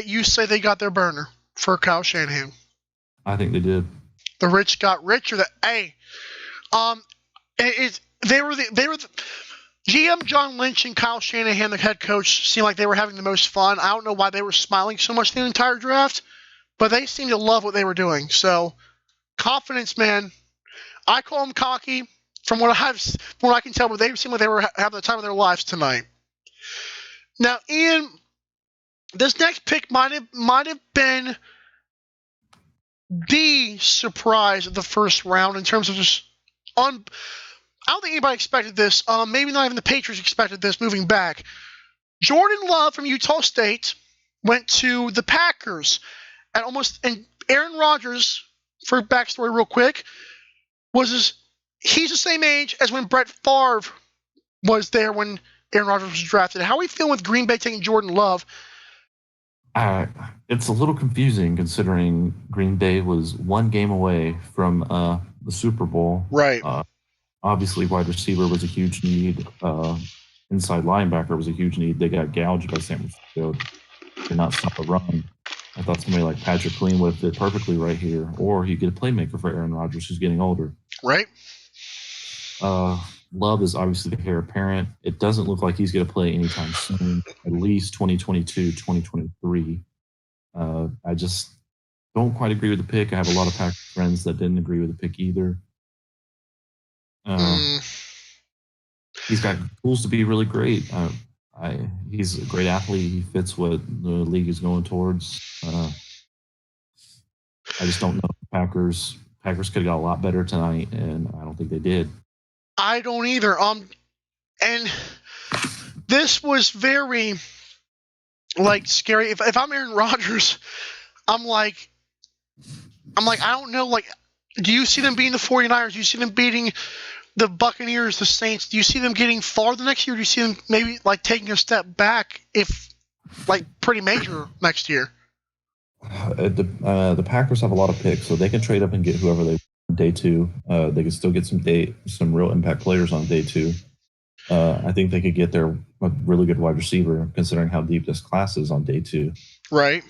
you say they got their burner for Kyle Shanahan. I think they did. The rich got richer. They were the GM John Lynch and Kyle Shanahan, the head coach, seemed like they were having the most fun. I don't know why they were smiling so much the entire draft, but they seemed to love what they were doing. So, confidence, man. I call them cocky from what I can tell, but they seem like they were having the time of their lives tonight. Now, Ian, this next pick might have been the surprise of the first round in terms of just I don't think anybody expected this. Maybe not even the Patriots expected this moving back. Jordan Love from Utah State went to the Packers and Aaron Rodgers, for backstory real quick, he's the same age as when Brett Favre was there when Aaron Rodgers was drafted. How are we feeling with Green Bay taking Jordan Love? It's a little confusing considering Green Bay was 1 game away from the Super Bowl. Right. Obviously, wide receiver was a huge need. Inside linebacker was a huge need. They got gouged by San Francisco. Did not stop a run. I thought somebody like Patrick Queen would have fit perfectly right here. Or you get a playmaker for Aaron Rodgers, who's getting older. Right. Love is obviously the heir apparent. It doesn't look like he's going to play anytime soon, at least 2022, 2023. I just don't quite agree with the pick. I have a lot of Packers friends that didn't agree with the pick either. He's got tools to be really great. He's a great athlete. He fits what the league is going towards. I just don't know. Packers could have got a lot better tonight, and I don't think they did. I don't either. And this was very scary. If I'm Aaron Rodgers, I'm like I don't know. Do you see them beating the 49ers? Do you see them beating the Buccaneers, the Saints? Do you see them getting far the next year? Do you see them maybe taking a step back, if pretty major next year? The Packers have a lot of picks, so they can trade up and get whoever they want day 2. They can still get some real impact players on day 2. I think they could get a really good wide receiver, considering how deep this class is on day 2. Right.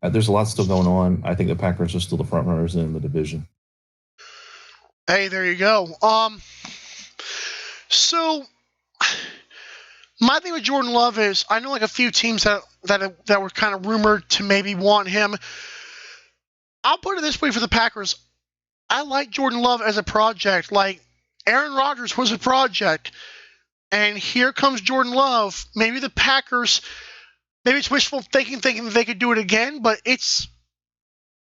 There's a lot still going on. I think the Packers are still the front runners in the division. Hey, there you go. So my thing with Jordan Love is I know a few teams that were kind of rumored to maybe want him. I'll put it this way for the Packers. I like Jordan Love as a project. Aaron Rodgers was a project. And here comes Jordan Love. Maybe the Packers maybe it's wishful thinking that they could do it again, but it's,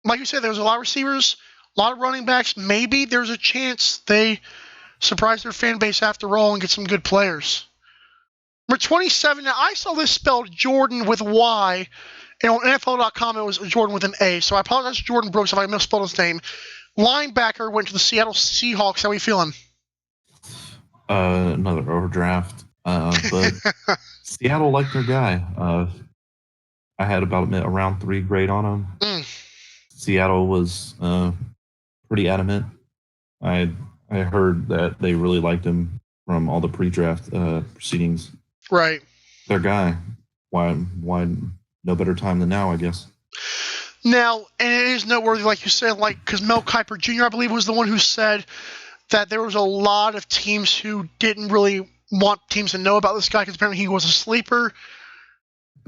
like you said, there's a lot of receivers, a lot of running backs. Maybe there's a chance they surprise their fan base after all and get some good players. Number 27, now I saw this spelled Jordan with Y, and on NFL.com it was Jordan with an A, so I apologize to Jordan Brooks if I misspelled his name. Linebacker went to the Seattle Seahawks. How are you feeling? Another overdraft. But Seattle liked their guy. I had about a round 3 grade on him. Seattle was pretty adamant. I heard that they really liked him from all the pre-draft proceedings. Right. Their guy. Why no better time than now, I guess. Now, and it is noteworthy, like you said, because Mel Kiper Jr., I believe, was the one who said that there was a lot of teams who didn't really want teams to know about this guy because apparently he was a sleeper.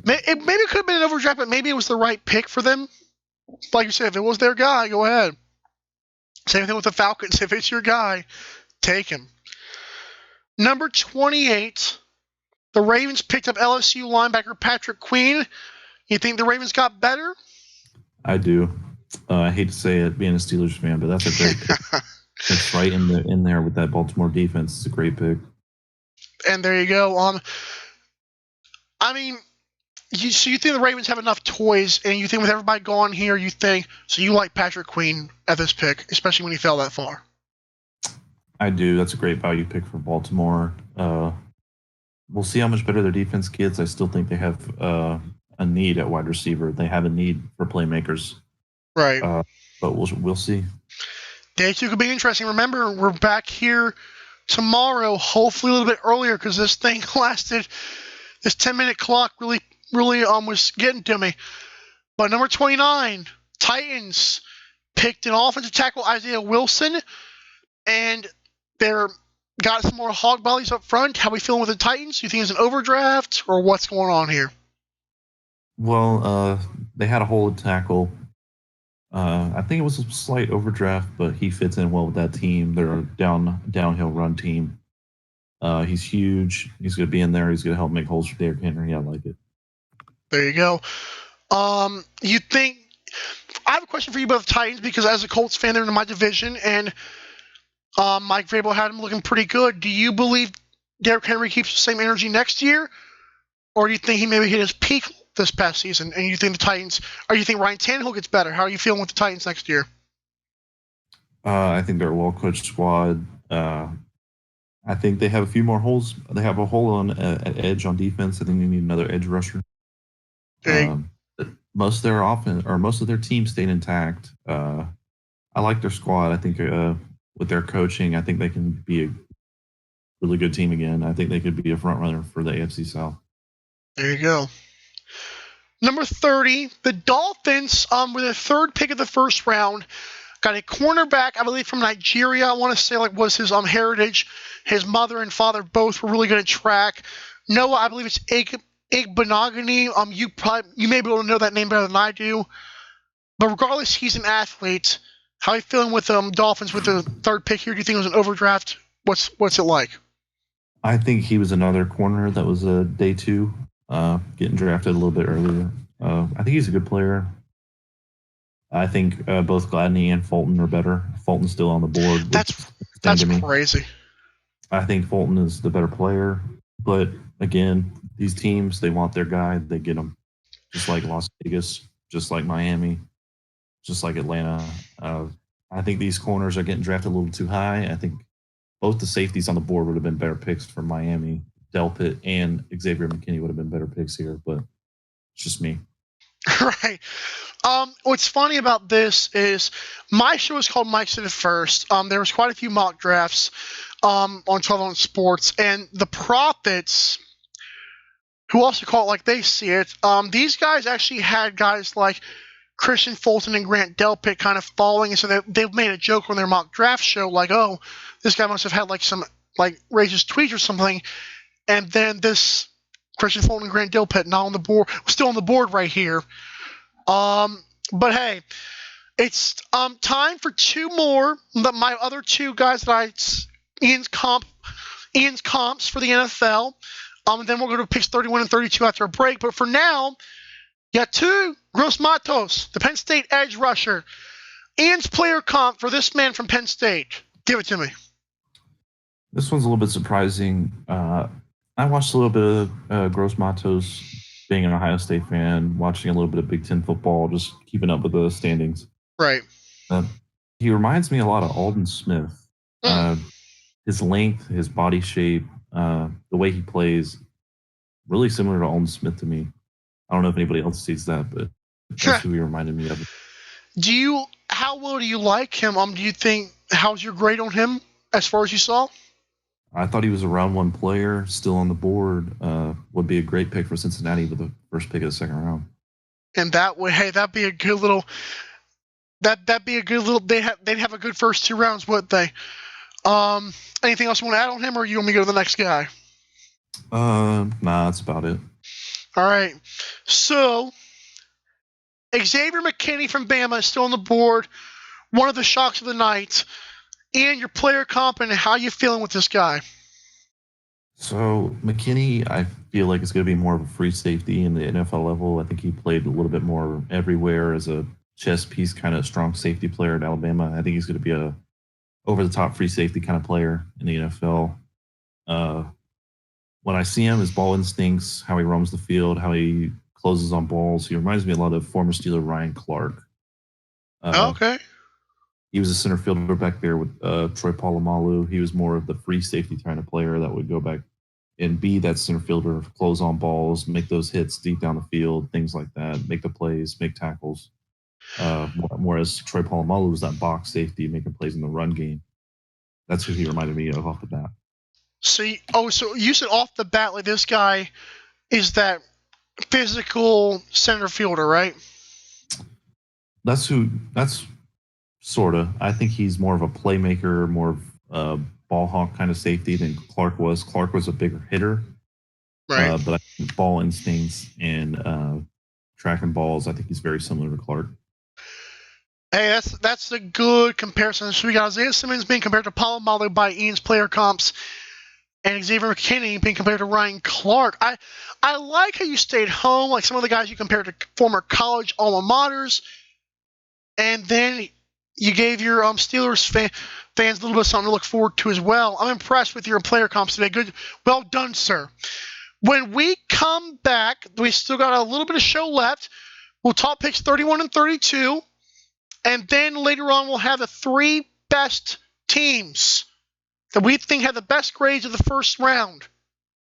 Maybe it could have been an overdraft, but maybe it was the right pick for them. Like you said, if it was their guy, go ahead. Same thing with the Falcons. If it's your guy, take him. Number 28, the Ravens picked up LSU linebacker Patrick Queen. You think the Ravens got better? I do. I hate to say it, being a Steelers fan, but that's a great pick. It's right in there with that Baltimore defense. It's a great pick. And there you go. I mean, so you think the Ravens have enough toys, and you think with everybody gone here, so you like Patrick Queen at this pick, especially when he fell that far? I do. That's a great value pick for Baltimore. We'll see how much better their defense gets. I still think they have a need at wide receiver. They have a need for playmakers. Right. But we'll see. Day 2 could be interesting. Remember, we're back here tomorrow, hopefully a little bit earlier, because this thing lasted. This 10-minute clock really was getting to me. But number 29, Titans picked an offensive tackle, Isaiah Wilson, and they're got some more hog bellies up front. How are we feeling with the Titans? You think it's an overdraft, or what's going on here? Well, they had a hole at tackle. I think it was a slight overdraft, but he fits in well with that team. They're a downhill run team. He's huge. He's going to be in there. He's going to help make holes for Derrick Henry. I like it. There you go. You think – I have a question for you about the Titans because as a Colts fan, they're in my division, and Mike Vrabel had him looking pretty good. Do you believe Derrick Henry keeps the same energy next year, or do you think he maybe hit his peak this past season, and you think the Titans – or you think Ryan Tannehill gets better? How are you feeling with the Titans next year? I think they're a well-coached squad. I think they have a few more holes. They have a hole on at edge on defense. I think they need another edge rusher. Most of their team stayed intact. I like their squad. I think with their coaching, I think they can be a really good team again. I think they could be a front runner for the AFC South. There you go. Number 30, the Dolphins, with the third pick of the first round, got a cornerback, I believe, from Nigeria. I want to say was his heritage. His mother and father both were really good at track. Noah, I believe it's Igbenogany. You may be able to know that name better than I do. But regardless, he's an athlete. How are you feeling with Dolphins with the third pick here? Do you think it was an overdraft? What's it like? I think he was another corner that was a day 2, getting drafted a little bit earlier. I think he's a good player. I think both Gladney and Fulton are better. Fulton's still on the board. That's crazy. I think Fulton is the better player. But, again, these teams, they want their guy. They get him. Just like Las Vegas, just like Miami, just like Atlanta. I think these corners are getting drafted a little too high. I think both the safeties on the board would have been better picks for Miami. Delpit and Xavier McKinney would have been better picks here, but it's just me. Right. What's funny about this is my show is called Mike Said It First. There was quite a few mock drafts on 12 on Sports, and the Prophets, who also call it like they see it, these guys actually had guys like Christian Fulton and Grant Delpit kind of following, and so they've made a joke on their mock draft show, like, oh, this guy must have had some racist tweets or something, and then this Christian Fulton and Grant Delpit not on the board, still on the board right here. But hey, it's time for two more. My other two guys that Ian's comps for the NFL. And then we'll go to picks 31 and 32 after a break. But for now, you got two Gross Matos, the Penn State edge rusher. Ian's player comp for this man from Penn State. Give it to me. This one's a little bit surprising. I watched a little bit of Gross Matos, being an Ohio State fan, watching a little bit of Big Ten football, just keeping up with the standings. Right. He reminds me a lot of Alden Smith. His length, his body shape, the way he plays, really similar to Alden Smith to me. I don't know if anybody else sees that, but that's who he reminded me of. How well do you like him? Do you think, how's your grade on him as far as you saw? I thought he was a round one player, still on the board. Would be a great pick for Cincinnati with the first pick of the second round. And that'd be a good little. That'd be a good little. They'd have a good first 2 rounds, wouldn't they? Anything else you want to add on him, or you want me to go to the next guy? Nah, that's about it. All right. So Xavier McKinney from Bama is still on the board. One of the shocks of the night. Ian, your player comp, and how you feeling with this guy? So McKinney, I feel like it's going to be more of a free safety in the NFL level. I think he played a little bit more everywhere as a chess piece, kind of strong safety player at Alabama. I think he's going to be a over-the-top free safety kind of player in the NFL. When I see him, his ball instincts, how he roams the field, how he closes on balls, he reminds me a lot of former Steeler Ryan Clark. Okay. He was a center fielder back there with Troy Polamalu. He was more of the free safety kind of player that would go back and be that center fielder, close on balls, make those hits deep down the field, things like that, make the plays, make tackles. Whereas Troy Polamalu was that box safety, making plays in the run game. That's who he reminded me of off the bat. So you said off the bat, like this guy is that physical center fielder, right? That's sort of. I think he's more of a playmaker, more of a ball hawk kind of safety than Clark was. Clark was a bigger hitter. Right. But I think ball instincts and tracking balls, I think he's very similar to Clark. Hey, that's a good comparison. So we got Isaiah Simmons being compared to Polamalu by Ian's player comps, and Xavier McKinney being compared to Ryan Clark. I like how you stayed home, like some of the guys you compared to former college alma maters, and then you gave your Steelers fans a little bit of something to look forward to as well. I'm impressed with your player comps today. Good, well done, sir. When we come back, we still got a little bit of show left. We'll talk picks 31 and 32, and then later on we'll have the 3 best teams that we think have the best grades of the first round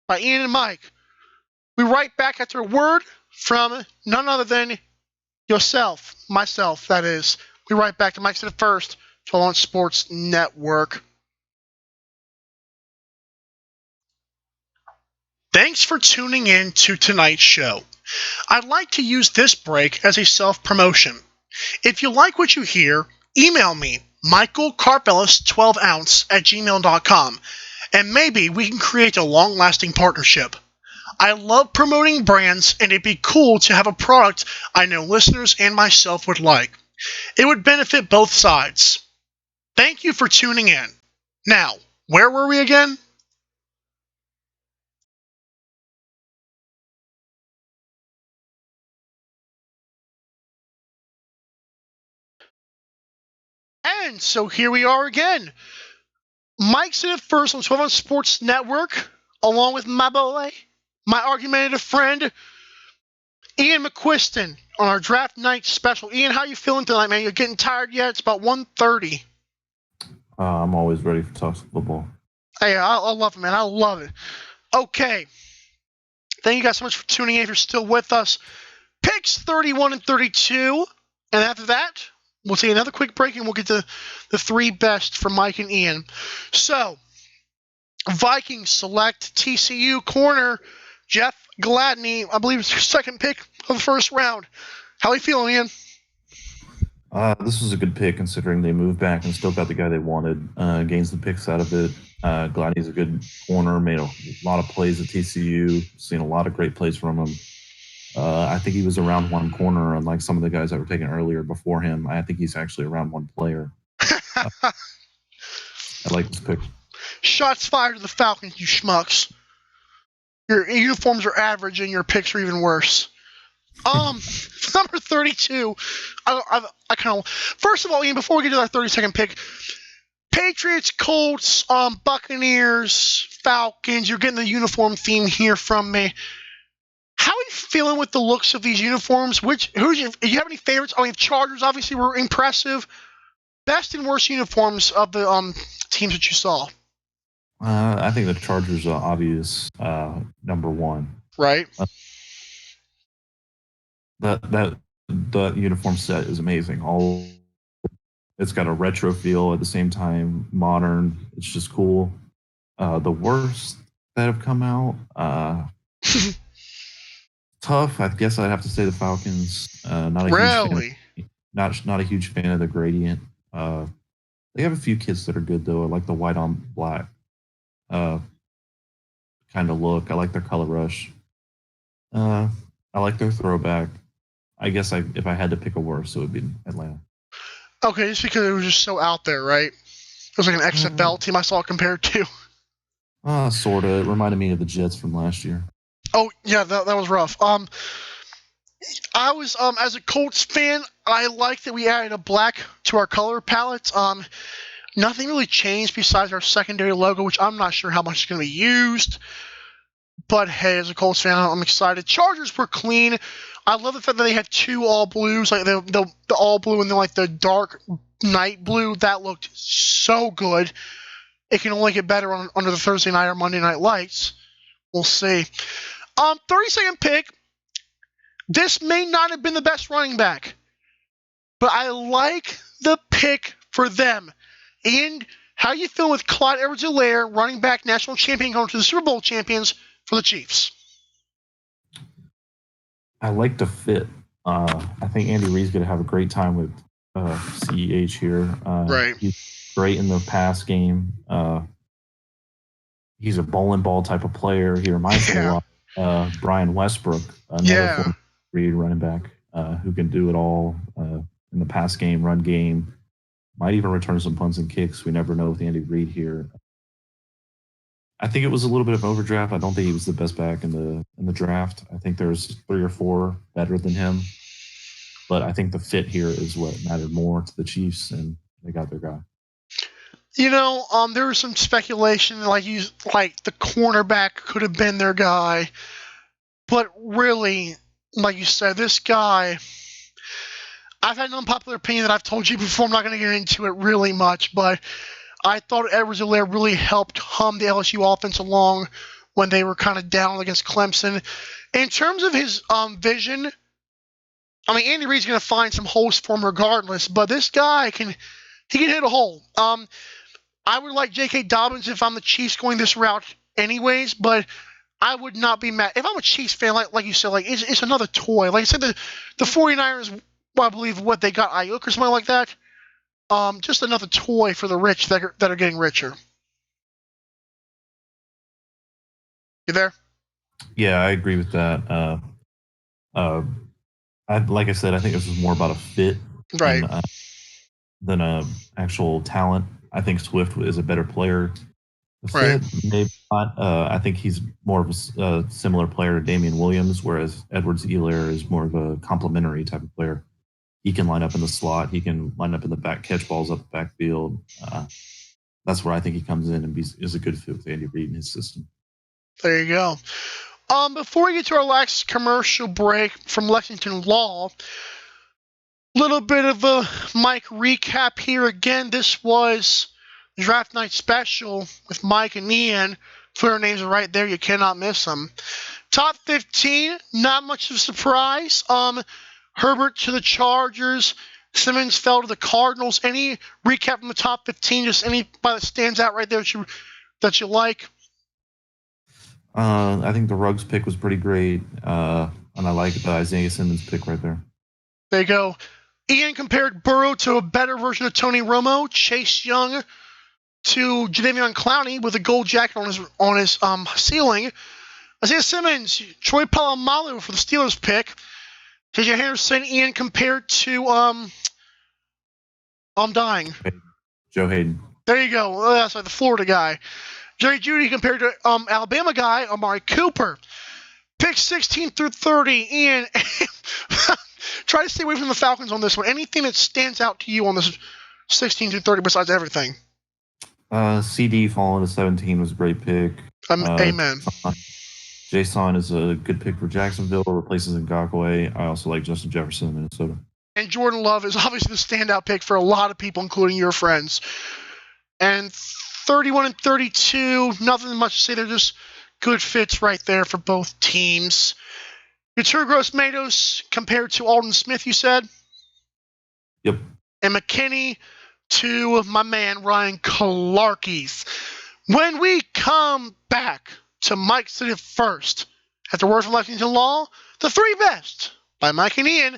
by Ian and Mike. We'll be right back after a word from none other than myself, that is. We'll be right back to Mike Said It First, 12 Ounce Sports Network. Thanks for tuning in to tonight's show. I'd like to use this break as a self-promotion. If you like what you hear, email me, michaelcarpellis12ounce@gmail.com, and maybe we can create a long-lasting partnership. I love promoting brands, and it'd be cool to have a product I know listeners and myself would like. It would benefit both sides. Thank you for tuning in. Now, where were we again? And so here we are again. Mike Said It First on 12 Ounce Sports Network, along with my boy, my argumentative friend, Ian McQuiston, on our draft night special. Ian, how you feeling tonight, man? You're getting tired yet? It's about 1:30. I'm always ready for talk football. Hey, I love it, man. I love it. Okay. Thank you guys so much for tuning in if you're still with us. Picks 31 and 32. And after that, we'll take another quick break and we'll get to the 3 best for Mike and Ian. So, Vikings select TCU corner Jeff Gladney. I believe it's your second pick of the first round. How are you feeling, Ian? This was a good pick considering they moved back and still got the guy they wanted. Gains the picks out of it. Gladney's a good corner, made a lot of plays at TCU, seen a lot of great plays from him. I think he was a round 1 corner, unlike some of the guys that were taken earlier before him. I think he's actually a round 1 player. I like this pick. Shots fired to the Falcons, you schmucks. Your uniforms are average and your picks are even worse. Number 32. I kind of. First of all, Ian, before we get to our 32nd pick, Patriots, Colts, Buccaneers, Falcons. You're getting the uniform theme here from me. How are you feeling with the looks of these uniforms? Do you have any favorites? I mean, Chargers obviously were impressive. Best and worst uniforms of the teams that you saw. I think the Chargers are obvious number one. Right. The uniform set is amazing. It's got a retro feel at the same time, modern. It's just cool. The worst that have come out, tough. I guess I'd have to say the Falcons. Not a huge fan of the gradient. They have a few kits that are good though. I like the white on black kind of look. I like their color rush. I like their throwback. I guess if I had to pick a worst, it would be Atlanta. Okay, just because it was just so out there, right? It was like an XFL team I saw it compared to. Sort of. It reminded me of the Jets from last year. Oh, yeah, that was rough. I was, as a Colts fan, I like that we added a black to our color palette. Nothing really changed besides our secondary logo, which I'm not sure how much is going to be used. But hey, as a Colts fan, I'm excited. Chargers were clean. I love the fact that they had two all blues, like the all blue and then like the dark night blue. That looked so good. It can only get better under the Thursday night or Monday night lights. We'll see. 32nd pick. This may not have been the best running back, but I like the pick for them. And how you feel with Clyde Edwards-Helaire, running back, national champion, going to the Super Bowl champions for the Chiefs? I like the fit. I think Andy Reid's going to have a great time with CEH here. Right. He's great in the pass game. He's a bowling ball type of player. He reminds me a lot of Brian Westbrook, another Reid running back who can do it all in the pass game, run game. Might even return some punts and kicks. We never know with Andy Reid here. I think it was a little bit of overdraft. I don't think he was the best back in the draft. I think there's 3 or 4 better than him. But I think the fit here is what mattered more to the Chiefs, and they got their guy. You know, there was some speculation like the cornerback could have been their guy. But really, like you said, this guy, I've had an unpopular opinion that I've told you before. I'm not going to get into it really much, but I thought Edwards-Helaire really helped hum the LSU offense along when they were kind of down against Clemson. In terms of his vision, I mean, Andy Reid's going to find some holes for him regardless, but this guy can hit a hole. I would like J.K. Dobbins if I'm the Chiefs going this route anyways, but I would not be mad. If I'm a Chiefs fan, like you said, like it's another toy. Like I said, the 49ers, I believe, what they got Ayuk or something like that. Just another toy for the rich that are getting richer. You there? Yeah, I agree with that. Like I said, I think this was more about a fit than a actual talent. I think Swift is a better player. The fit, maybe not. I think he's more of a similar player to Damian Williams, whereas Edwards-Helaire is more of a complementary type of player. He can line up in the slot. He can line up in the back, catch balls up the backfield. That's where I think he comes in and is a good fit with Andy Reid and his system. There you go. Before we get to our last commercial break from Lexington Law, little bit of a Mike recap here again. This was Draft Night Special with Mike and Ian. Twitter names are right there. You cannot miss them. Top 15, not much of a surprise. Herbert to the Chargers. Simmons fell to the Cardinals. Any recap from the top 15? Just anybody that stands out right there that you like? I think the Ruggs pick was pretty great. And I like the Isaiah Simmons pick right there. There you go. Ian compared Burrow to a better version of Tony Romo. Chase Young to Jadeveon Clowney with a gold jacket on his ceiling. Isaiah Simmons, Troy Polamalu for the Steelers pick. JJ Henderson, Ian compared to I'm dying. Joe Hayden. There you go. That's like the Florida guy. Jerry Jeudy compared to Alabama guy Amari Cooper. Picks 16 through 30. Ian, try to stay away from the Falcons on this one. Anything that stands out to you on this 16 through 30 besides everything? CD falling to 17 was a great pick. Amen. Jason is a good pick for Jacksonville. Replaces Ngakoue. I also like Justin Jefferson in Minnesota. And Jordan Love is obviously the standout pick for a lot of people, including your friends. And 31 and 32, nothing much to say. They're just good fits right there for both teams. Your two gross Matos compared to Alden Smith, you said? Yep. And McKinney to my man Ryan Clarkey's. When we come back to Mike City first, after word from Lexington Law, the three best by Mike and Ian,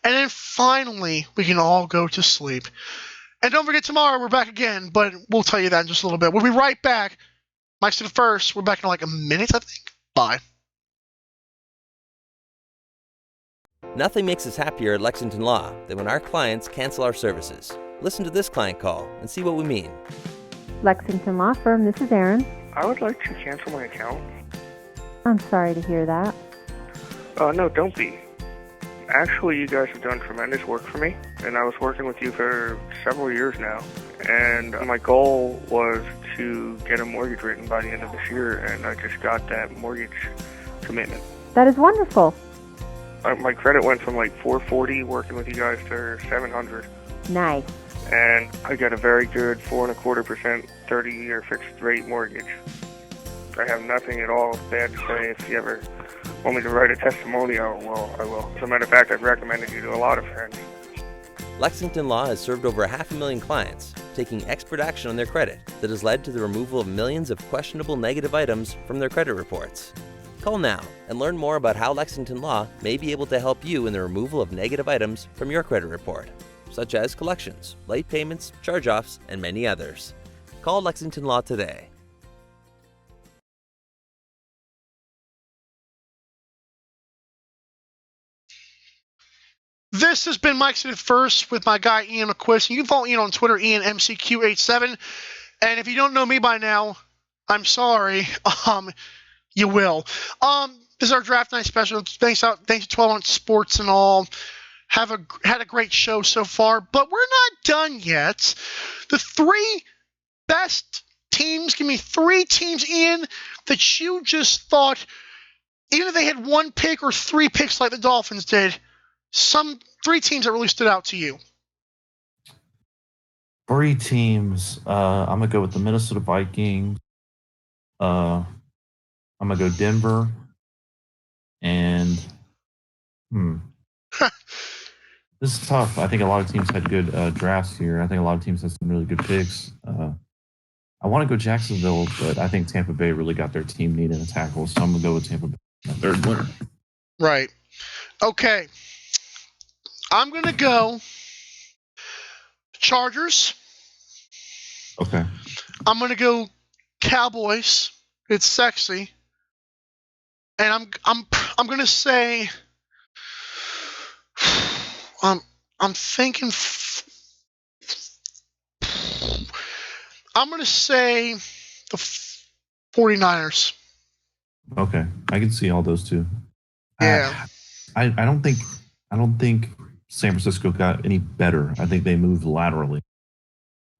and then finally we can all go to sleep. And don't forget, tomorrow we're back again, but we'll tell you that in just a little bit. We'll be right back. Mike City first. We're back in like a minute, I think. Bye. Nothing makes us happier at Lexington Law than when our clients cancel our services. Listen to this client call and see what we mean. Lexington Law Firm, this is Erin. I would like to cancel my account. I'm sorry to hear that. No, don't be. Actually, you guys have done tremendous work for me, and I was working with you for several years now. And my goal was to get a mortgage written by the end of this year, and I just got that mortgage commitment. That is wonderful. My credit went from like 440 working with you guys to 700. Nice. And I got a very good 4.25% 30-year fixed rate mortgage. I have nothing at all bad to say. If you ever want me to write a testimonial, well, I will. As a matter of fact, I've recommended you to a lot of friends. Lexington Law has served over 500,000 clients, taking expert action on their credit that has led to the removal of millions of questionable negative items from their credit reports. Call now and learn more about how Lexington Law may be able to help you in the removal of negative items from your credit report, such as collections, late payments, charge-offs, and many others. Call Lexington Law today. This has been Mike City First with my guy Ian McQuiston. You can follow Ian on Twitter, IanMCQ87. And if you don't know me by now, I'm sorry. You will. This is our draft night special. Thanks to 12 Ounce Sports and all. Had a great show so far, but we're not done yet. The three best teams. Give me three teams, Ian, that you just thought, even if they had one pick or three picks like the Dolphins did, three teams that really stood out to you. Three teams. I'm gonna go with the Minnesota Vikings. I'm gonna go Denver, and this is tough. I think a lot of teams had good drafts here. I think a lot of teams had some really good picks. I want to go Jacksonville, but I think Tampa Bay really got their team needing a tackle, so I'm gonna go with Tampa Bay, my third winner. Right. Okay. I'm gonna go Chargers. Okay. I'm gonna go Cowboys. It's sexy. And I'm gonna say I'm thinking I'm gonna say the 49ers. Okay, I can see all those two. Yeah. I don't think San Francisco got any better. I think they moved laterally.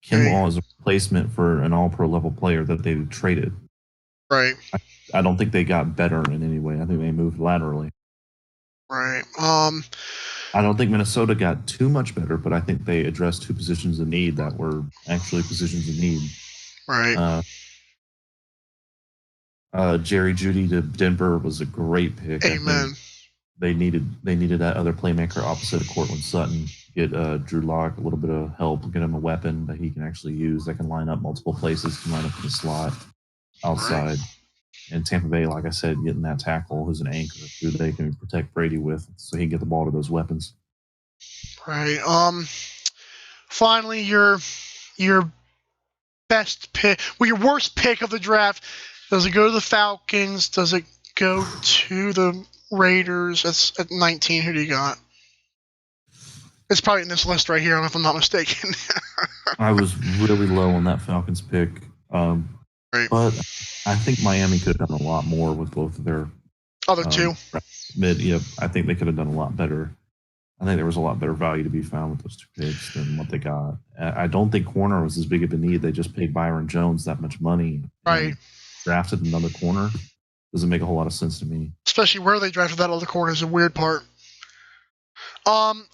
Kinlaw is a replacement for an all-pro level player that they traded. Right. I don't think they got better in any way. I think they moved laterally. Right. I don't think Minnesota got too much better, but I think they addressed two positions of need that were actually positions of need. Right. Jerry Jeudy to Denver was a great pick. Amen. They needed that other playmaker opposite of Cortland Sutton. Get Drew Lock a little bit of help, get him a weapon that he can actually use that can line up multiple places, can line up in the slot, outside. Right. And Tampa Bay, like I said, getting that tackle who's an anchor who they can protect Brady with, so he can get the ball to those weapons. Right. Finally, your best pick, well, your worst pick of the draft. Does it go to the Falcons? Does it go to the Raiders? That's at 19. Who do you got? It's probably in this list right here, if I'm not mistaken. I was really low on that Falcons pick. Right. But I think Miami could have done a lot more with both of their Other two. mid. Yeah, I think they could have done a lot better. I think there was a lot better value to be found with those two picks than what they got. I don't think corner was as big of a need. They just paid Byron Jones that much money. Right. Drafted another corner. Doesn't make a whole lot of sense to me. Especially where they drafted that other corner is a weird part.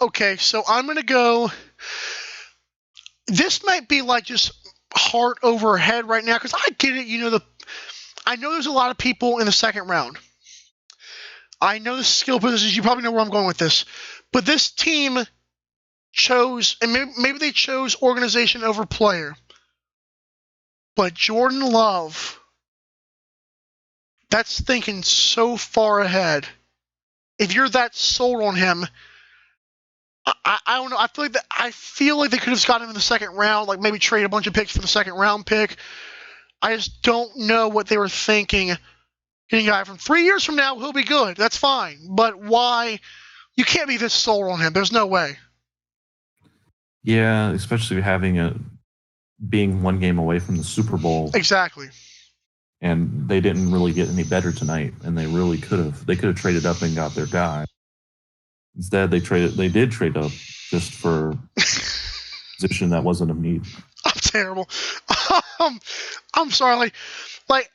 Okay, so I'm going to go. This might be like just heart over head right now because I get it. I know there's a lot of people in the second round. I know the skill positions. You probably know where I'm going with this. But this team chose, and maybe they chose organization over player. But Jordan Love, that's thinking so far ahead. If you're that sold on him, I don't know. I feel like they could have gotten him in the second round, like maybe trade a bunch of picks for the second round pick. I just don't know what they were thinking. Getting a guy from 3 years from now, he'll be good. That's fine. But why? You can't be this sold on him. There's no way. Yeah, especially being one game away from the Super Bowl. Exactly. And they didn't really get any better tonight, and they really could have. They could have traded up and got their guy. Instead, they did trade up just for a position that wasn't of need. I'm terrible. I'm sorry. Like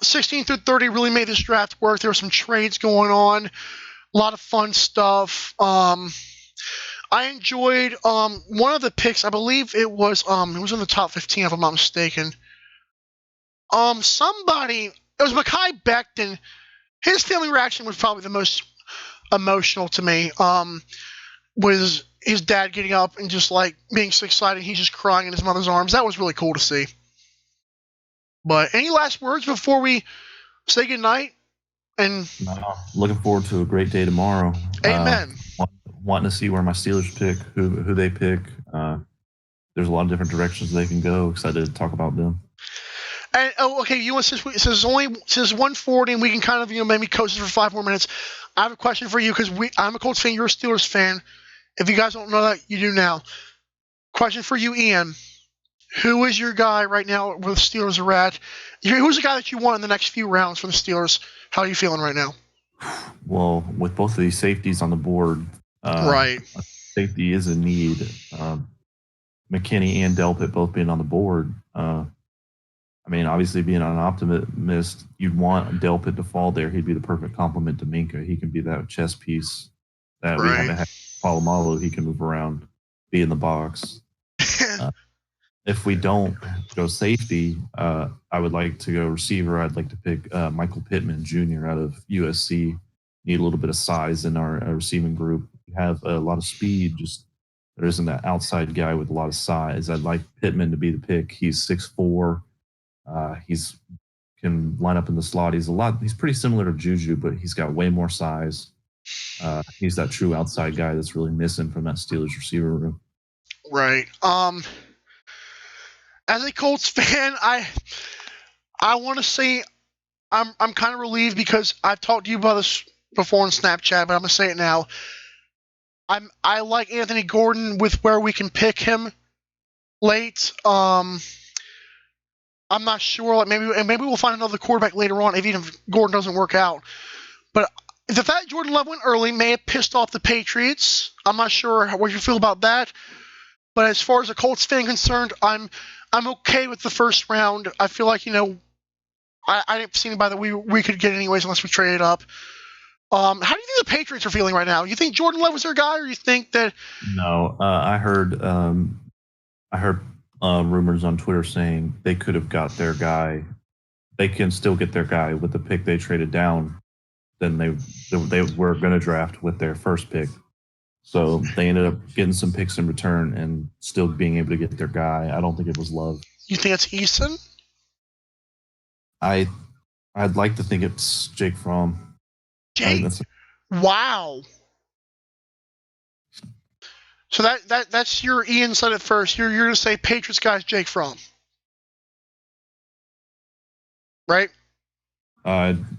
16 through 30 really made this draft work. There were some trades going on, a lot of fun stuff. I enjoyed one of the picks. I believe it was in the top 15 if I'm not mistaken. It was Mekhi Becton. His family reaction was probably the most emotional to me. Was his dad getting up and just like being so excited, he's just crying in his mother's arms. That was really cool to see. But any last words before we say goodnight? And looking forward to a great day tomorrow. Amen. Wanting to see where my Steelers pick, who they pick. There's a lot of different directions they can go. Excited to talk about them. And okay, since it's 1:40 and we can kind of maybe coast this for 5 more minutes. I have a question for you because I'm a Colts fan. You're a Steelers fan. If you guys don't know that, you do now. Question for you, Ian. Who is your guy right now where the Steelers are at? Who's the guy that you want in the next few rounds for the Steelers? How are you feeling right now? Well, with both of these safeties on the board, right, safety is a need. McKinney and Delpit both being on the board. Obviously being an optimist, you'd want Delpit to fall there. He'd be the perfect complement to Minka. He can be that chess piece that we haven't had. Palomalo, he can move around, be in the box. If we don't go safety, I would like to go receiver. I'd like to pick Michael Pittman Jr. out of USC. Need a little bit of size in our receiving group. We have a lot of speed, just there isn't that outside guy with a lot of size. I'd like Pittman to be the pick. He's 6'4". He's can line up in the slot. He's pretty similar to Juju, but he's got way more size. He's that true outside guy that's really missing from that Steelers receiver room. Right. As a Colts fan, I want to say I'm kind of relieved because I've talked to you about this before on Snapchat, but I'm gonna say it now. I like Anthony Gordon with where we can pick him late. I'm not sure. Like maybe we'll find another quarterback later on even if Gordon doesn't work out. But the fact Jordan Love went early may have pissed off the Patriots. I'm not sure what you feel about that. But as far as a Colts fan concerned, I'm okay with the first round. I feel like I didn't see anybody that we could get anyways unless we trade it up. How do you think the Patriots are feeling right now? You think Jordan Love was their guy, or you think that? No, I heard rumors on Twitter saying they could have got their guy. They can still get their guy with the pick they traded down. Then they were going to draft with their first pick. So they ended up getting some picks in return and still being able to get their guy. I don't think it was Love. You think it's Easton? I'd like to think it's Jake Fromm. Wow. So that's your Ian said it first. You're going to say Patriots guy's Jake Fromm, right?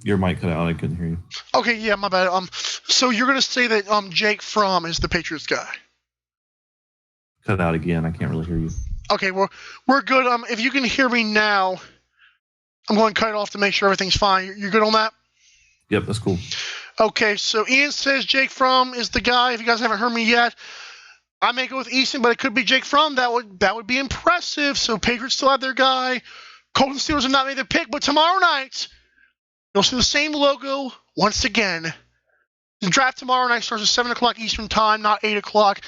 Your mic cut out. I couldn't hear you. Okay, yeah, my bad. So you're going to say that Jake Fromm is the Patriots guy? Cut out again. I can't really hear you. Okay, well, we're good. If you can hear me now, I'm going to cut it off to make sure everything's fine. You're good on that? Yep, that's cool. Okay, so Ian says Jake Fromm is the guy. If you guys haven't heard me yet, I may go with Easton, but it could be Jake Fromm. That would be impressive. So Patriots still have their guy. Colts and Steelers have not made their pick, but tomorrow night, you'll see the same logo once again. The draft tomorrow night starts at 7 o'clock Eastern Time, not 8 o'clock.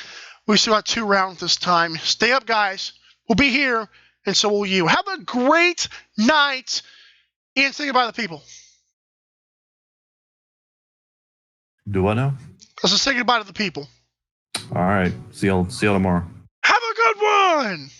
We still got 2 rounds this time. Stay up, guys. We'll be here, and so will you. Have a great night. Ian, say goodbye to the people. Do I know? Let's just say goodbye to the people. All right. See y'all tomorrow. Have a good one.